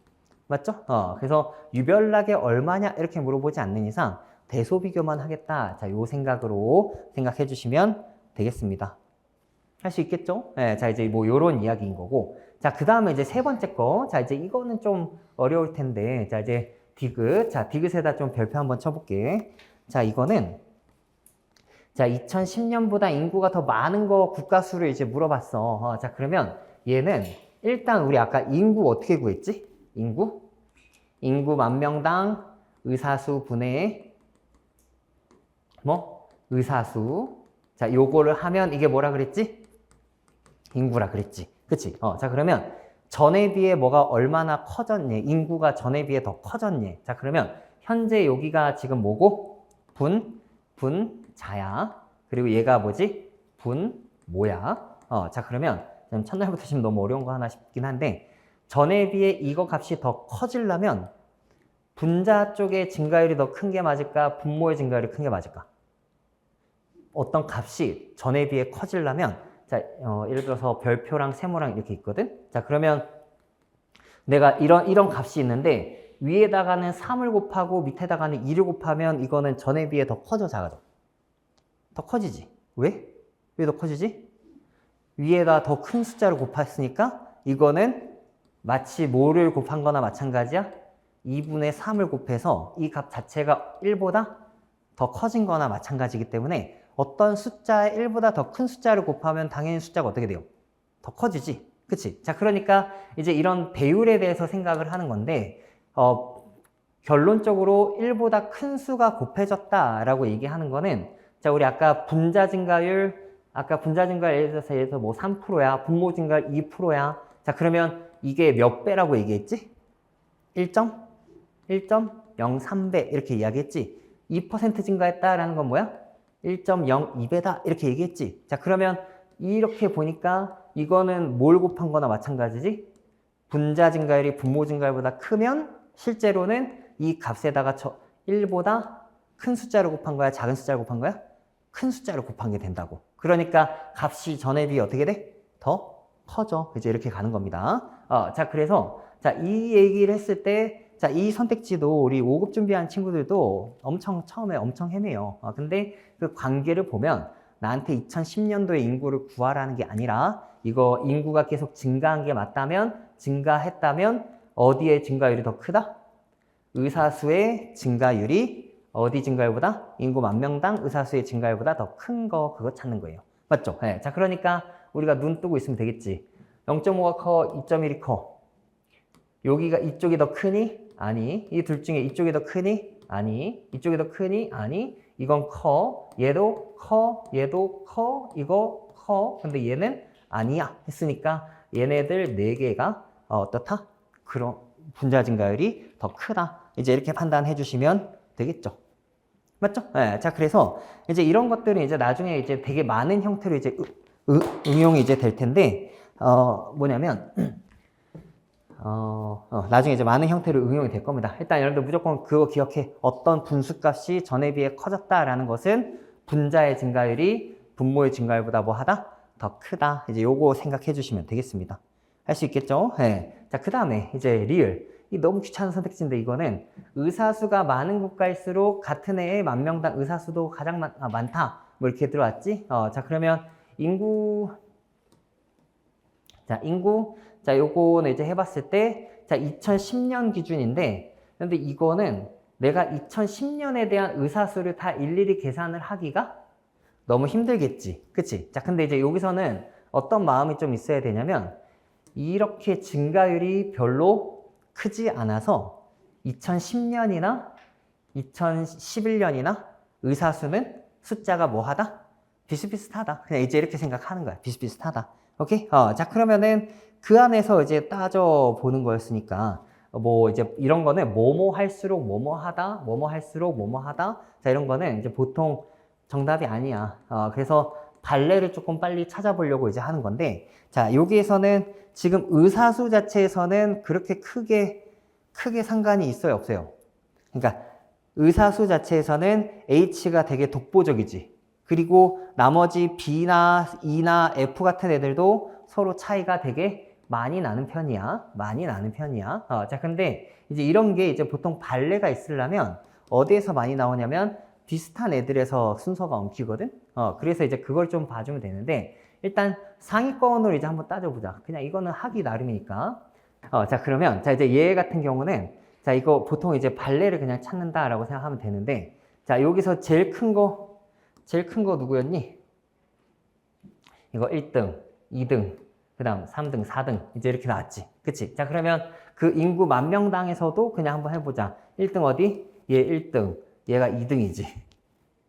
S1: 맞죠? 그래서 유별나게 얼마냐 이렇게 물어보지 않는 이상 대소비교만 하겠다. 자, 요 생각으로 생각해 주시면 되겠습니다. 할 수 있겠죠? 네, 자, 이제 뭐 요런 이야기인 거고. 자, 그 다음에 이제 세 번째 거. 자, 이제 이거는 좀 어려울 텐데. 자, 이제 디귿. 자, 디귿에다 좀 별표 한번 쳐볼게. 자, 이거는 자, 2010년보다 인구가 더 많은 거 국가수를 이제 물어봤어. 자, 그러면 얘는 일단 우리 아까 인구 어떻게 구했지? 인구 10,000명당 의사수 분의 뭐? 의사수. 자, 요거를 하면 이게 뭐라 그랬지? 인구라 그랬지. 그치? 자, 그러면 전에 비해 뭐가 얼마나 커졌니? 인구가 전에 비해 더 커졌니? 자, 그러면 현재 여기가 지금 뭐고? 분자야. 그리고 얘가 뭐지? 분모야. 자, 그러면 첫날부터 지금 너무 어려운 거 하나 싶긴 한데 전에 비해 이거 값이 더 커지려면 분자 쪽의 증가율이 더 큰 게 맞을까? 분모의 증가율이 큰 게 맞을까? 어떤 값이 전에 비해 커지려면 자, 예를 들어서 별표랑 세모랑 이렇게 있거든? 자, 그러면 내가 이런 값이 있는데 위에다가는 3을 곱하고 밑에다가는 2를 곱하면 이거는 전에 비해 더 커져, 작아져? 더 커지지. 왜? 왜 더 커지지? 위에다 더 큰 숫자를 곱했으니까 이거는 마치 뭐를 곱한 거나 마찬가지야? 2분의 3을 곱해서 이 값 자체가 1보다 더 커진 거나 마찬가지이기 때문에 어떤 숫자에 1보다 더 큰 숫자를 곱하면 당연히 숫자가 어떻게 돼요? 더 커지지. 그치? 자, 그러니까 이제 이런 배율에 대해서 생각을 하는 건데 결론적으로 1보다 큰 수가 곱해졌다라고 얘기하는 거는 자, 우리 아까 분자 증가율 예를 들어서 뭐 3%야. 분모 증가율 2%야. 자, 그러면 이게 몇 배라고 얘기했지? 1.03배 이렇게 이야기했지. 2% 증가했다라는 건 뭐야? 1.02배다 이렇게 얘기했지. 자, 그러면 이렇게 보니까 이거는 뭘 곱한 거나 마찬가지지? 분자 증가율이 분모 증가율보다 크면 실제로는 이 값에다가 1보다 큰 숫자를 곱한 거야? 작은 숫자를 곱한 거야? 큰 숫자를 곱한 게 된다고. 그러니까 값이 전에 비해 어떻게 돼? 더 커져. 이제 이렇게 가는 겁니다. 자, 그래서 자, 이 얘기를 했을 때 자, 이 선택지도 우리 5급 준비한 친구들도 처음에 엄청 헤매요. 근데 그 관계를 보면 나한테 2010년도에 인구를 구하라는 게 아니라 이거 인구가 계속 증가한 게 증가했다면 어디의 증가율이 더 크다? 의사수의 증가율이 어디 증가율보다? 인구 10,000명당 의사수의 증가율보다 더 큰 거 그거 찾는 거예요. 맞죠? 네. 자, 그러니까 우리가 눈 뜨고 있으면 되겠지. 0.5가 커, 2.1이 커. 여기가 이쪽이 더 크니? 아니. 이 둘 중에 이쪽이 더 크니? 아니. 이쪽이 더 크니? 아니. 이건 커. 얘도 커. 얘도 커. 이거 커. 근데 얘는 아니야. 했으니까 얘네들 4개가 어떻다? 그런 분자 증가율이 더 크다. 이제 이렇게 판단해 주시면 되겠죠. 맞죠? 네. 자, 그래서 이제 이런 것들은 이제 나중에 이제 되게 많은 형태로 이제 응용이 이제 될 텐데, 뭐냐면, 나중에 이제 많은 형태로 응용이 될 겁니다. 일단 여러분들 무조건 그거 기억해. 어떤 분수값이 전에 비해 커졌다라는 것은 분자의 증가율이 분모의 증가율보다 뭐 하다? 더 크다. 이제 요거 생각해 주시면 되겠습니다. 할 수 있겠죠? 네. 자, 그 다음에 이제 리을. 이 너무 귀찮은 선택지인데 이거는 의사수가 많은 국가일수록 같은 해에 10,000명당 의사수도 가장 많다. 뭐 이렇게 들어왔지? 자, 그러면 인구. 자, 요거는 이제 해봤을 때, 자, 2010년 기준인데, 근데 이거는 내가 2010년에 대한 의사수를 다 일일이 계산을 하기가 너무 힘들겠지. 그치? 자, 근데 이제 여기서는 어떤 마음이 좀 있어야 되냐면, 이렇게 증가율이 별로 크지 않아서 2010년이나 2011년이나 의사수는 숫자가 뭐 하다? 비슷비슷하다. 그냥 이제 이렇게 생각하는 거야. 비슷비슷하다. 오케이? 자, 그러면은 그 안에서 이제 따져 보는 거였으니까, 뭐 이제 이런 거는 뭐뭐 할수록 뭐뭐 하다, 뭐뭐 할수록 뭐뭐 하다. 자, 이런 거는 이제 보통 정답이 아니야. 그래서 발레를 조금 빨리 찾아보려고 이제 하는 건데, 자, 여기에서는 지금 의사수 자체에서는 그렇게 크게 상관이 있어요, 없어요? 그러니까 의사수 자체에서는 H가 되게 독보적이지. 그리고 나머지 B나 E나 F 같은 애들도 서로 차이가 되게 많이 나는 편이야. 많이 나는 편이야. 자, 근데 이제 이런 게 이제 보통 발레가 있으려면 어디에서 많이 나오냐면 비슷한 애들에서 순서가 엉키거든? 그래서 이제 그걸 좀 봐주면 되는데 일단 상위권으로 이제 한번 따져보자. 그냥 이거는 하기 나름이니까. 자, 그러면 자, 이제 얘 같은 경우는 자, 이거 보통 이제 발레를 그냥 찾는다라고 생각하면 되는데 자, 여기서 제일 큰 거 누구였니? 이거 1등, 2등, 그 다음 3등, 4등 이제 이렇게 나왔지. 그치? 자, 그러면 그 인구 10,000명당에서도 그냥 한번 해보자. 1등 어디? 얘 1등, 얘가 2등이지.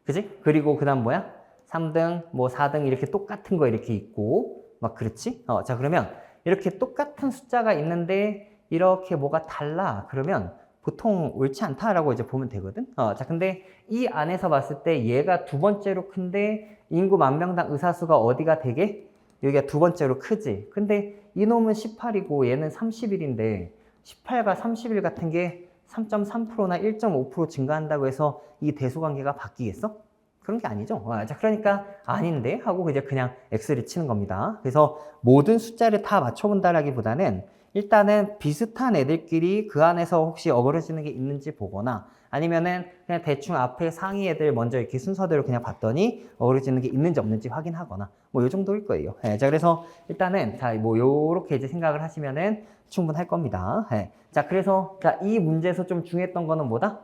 S1: 그치? 그리고 그 다음 뭐야? 3등, 뭐 4등 이렇게 똑같은 거 이렇게 있고 막 그렇지? 자, 그러면 이렇게 똑같은 숫자가 있는데 이렇게 뭐가 달라. 그러면 보통 옳지 않다라고 이제 보면 되거든. 자, 근데 이 안에서 봤을 때 얘가 두 번째로 큰데 인구 10,000명당 의사수가 어디가 되게? 여기가 두 번째로 크지. 근데 이놈은 18이고 얘는 31인데 18과 31 같은 게 3.3%나 1.5% 증가한다고 해서 이 대소관계가 바뀌겠어? 그런 게 아니죠. 자, 그러니까 아닌데 하고 이제 그냥 X를 치는 겁니다. 그래서 모든 숫자를 다 맞춰본다라기보다는 일단은 비슷한 애들끼리 그 안에서 혹시 어그러지는 게 있는지 보거나 아니면은 그냥 대충 앞에 상위 애들 먼저 이렇게 순서대로 그냥 봤더니 어그러지는 게 있는지 없는지 확인하거나 뭐 요 정도일 거예요. 자, 그래서 일단은 자, 뭐 요렇게 이제 생각을 하시면은 충분할 겁니다. 자, 그래서 자, 이 문제에서 좀 중요했던 거는 뭐다?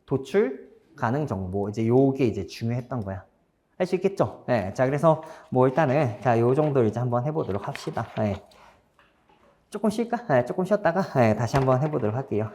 S1: 도출 가능 정보. 이제 요게 이제 중요했던 거야. 할 수 있겠죠? 자, 그래서 뭐 일단은 자, 요 정도 이제 한번 해보도록 합시다. 조금 쉴까? 조금 쉬었다가 다시 한번 해보도록 할게요.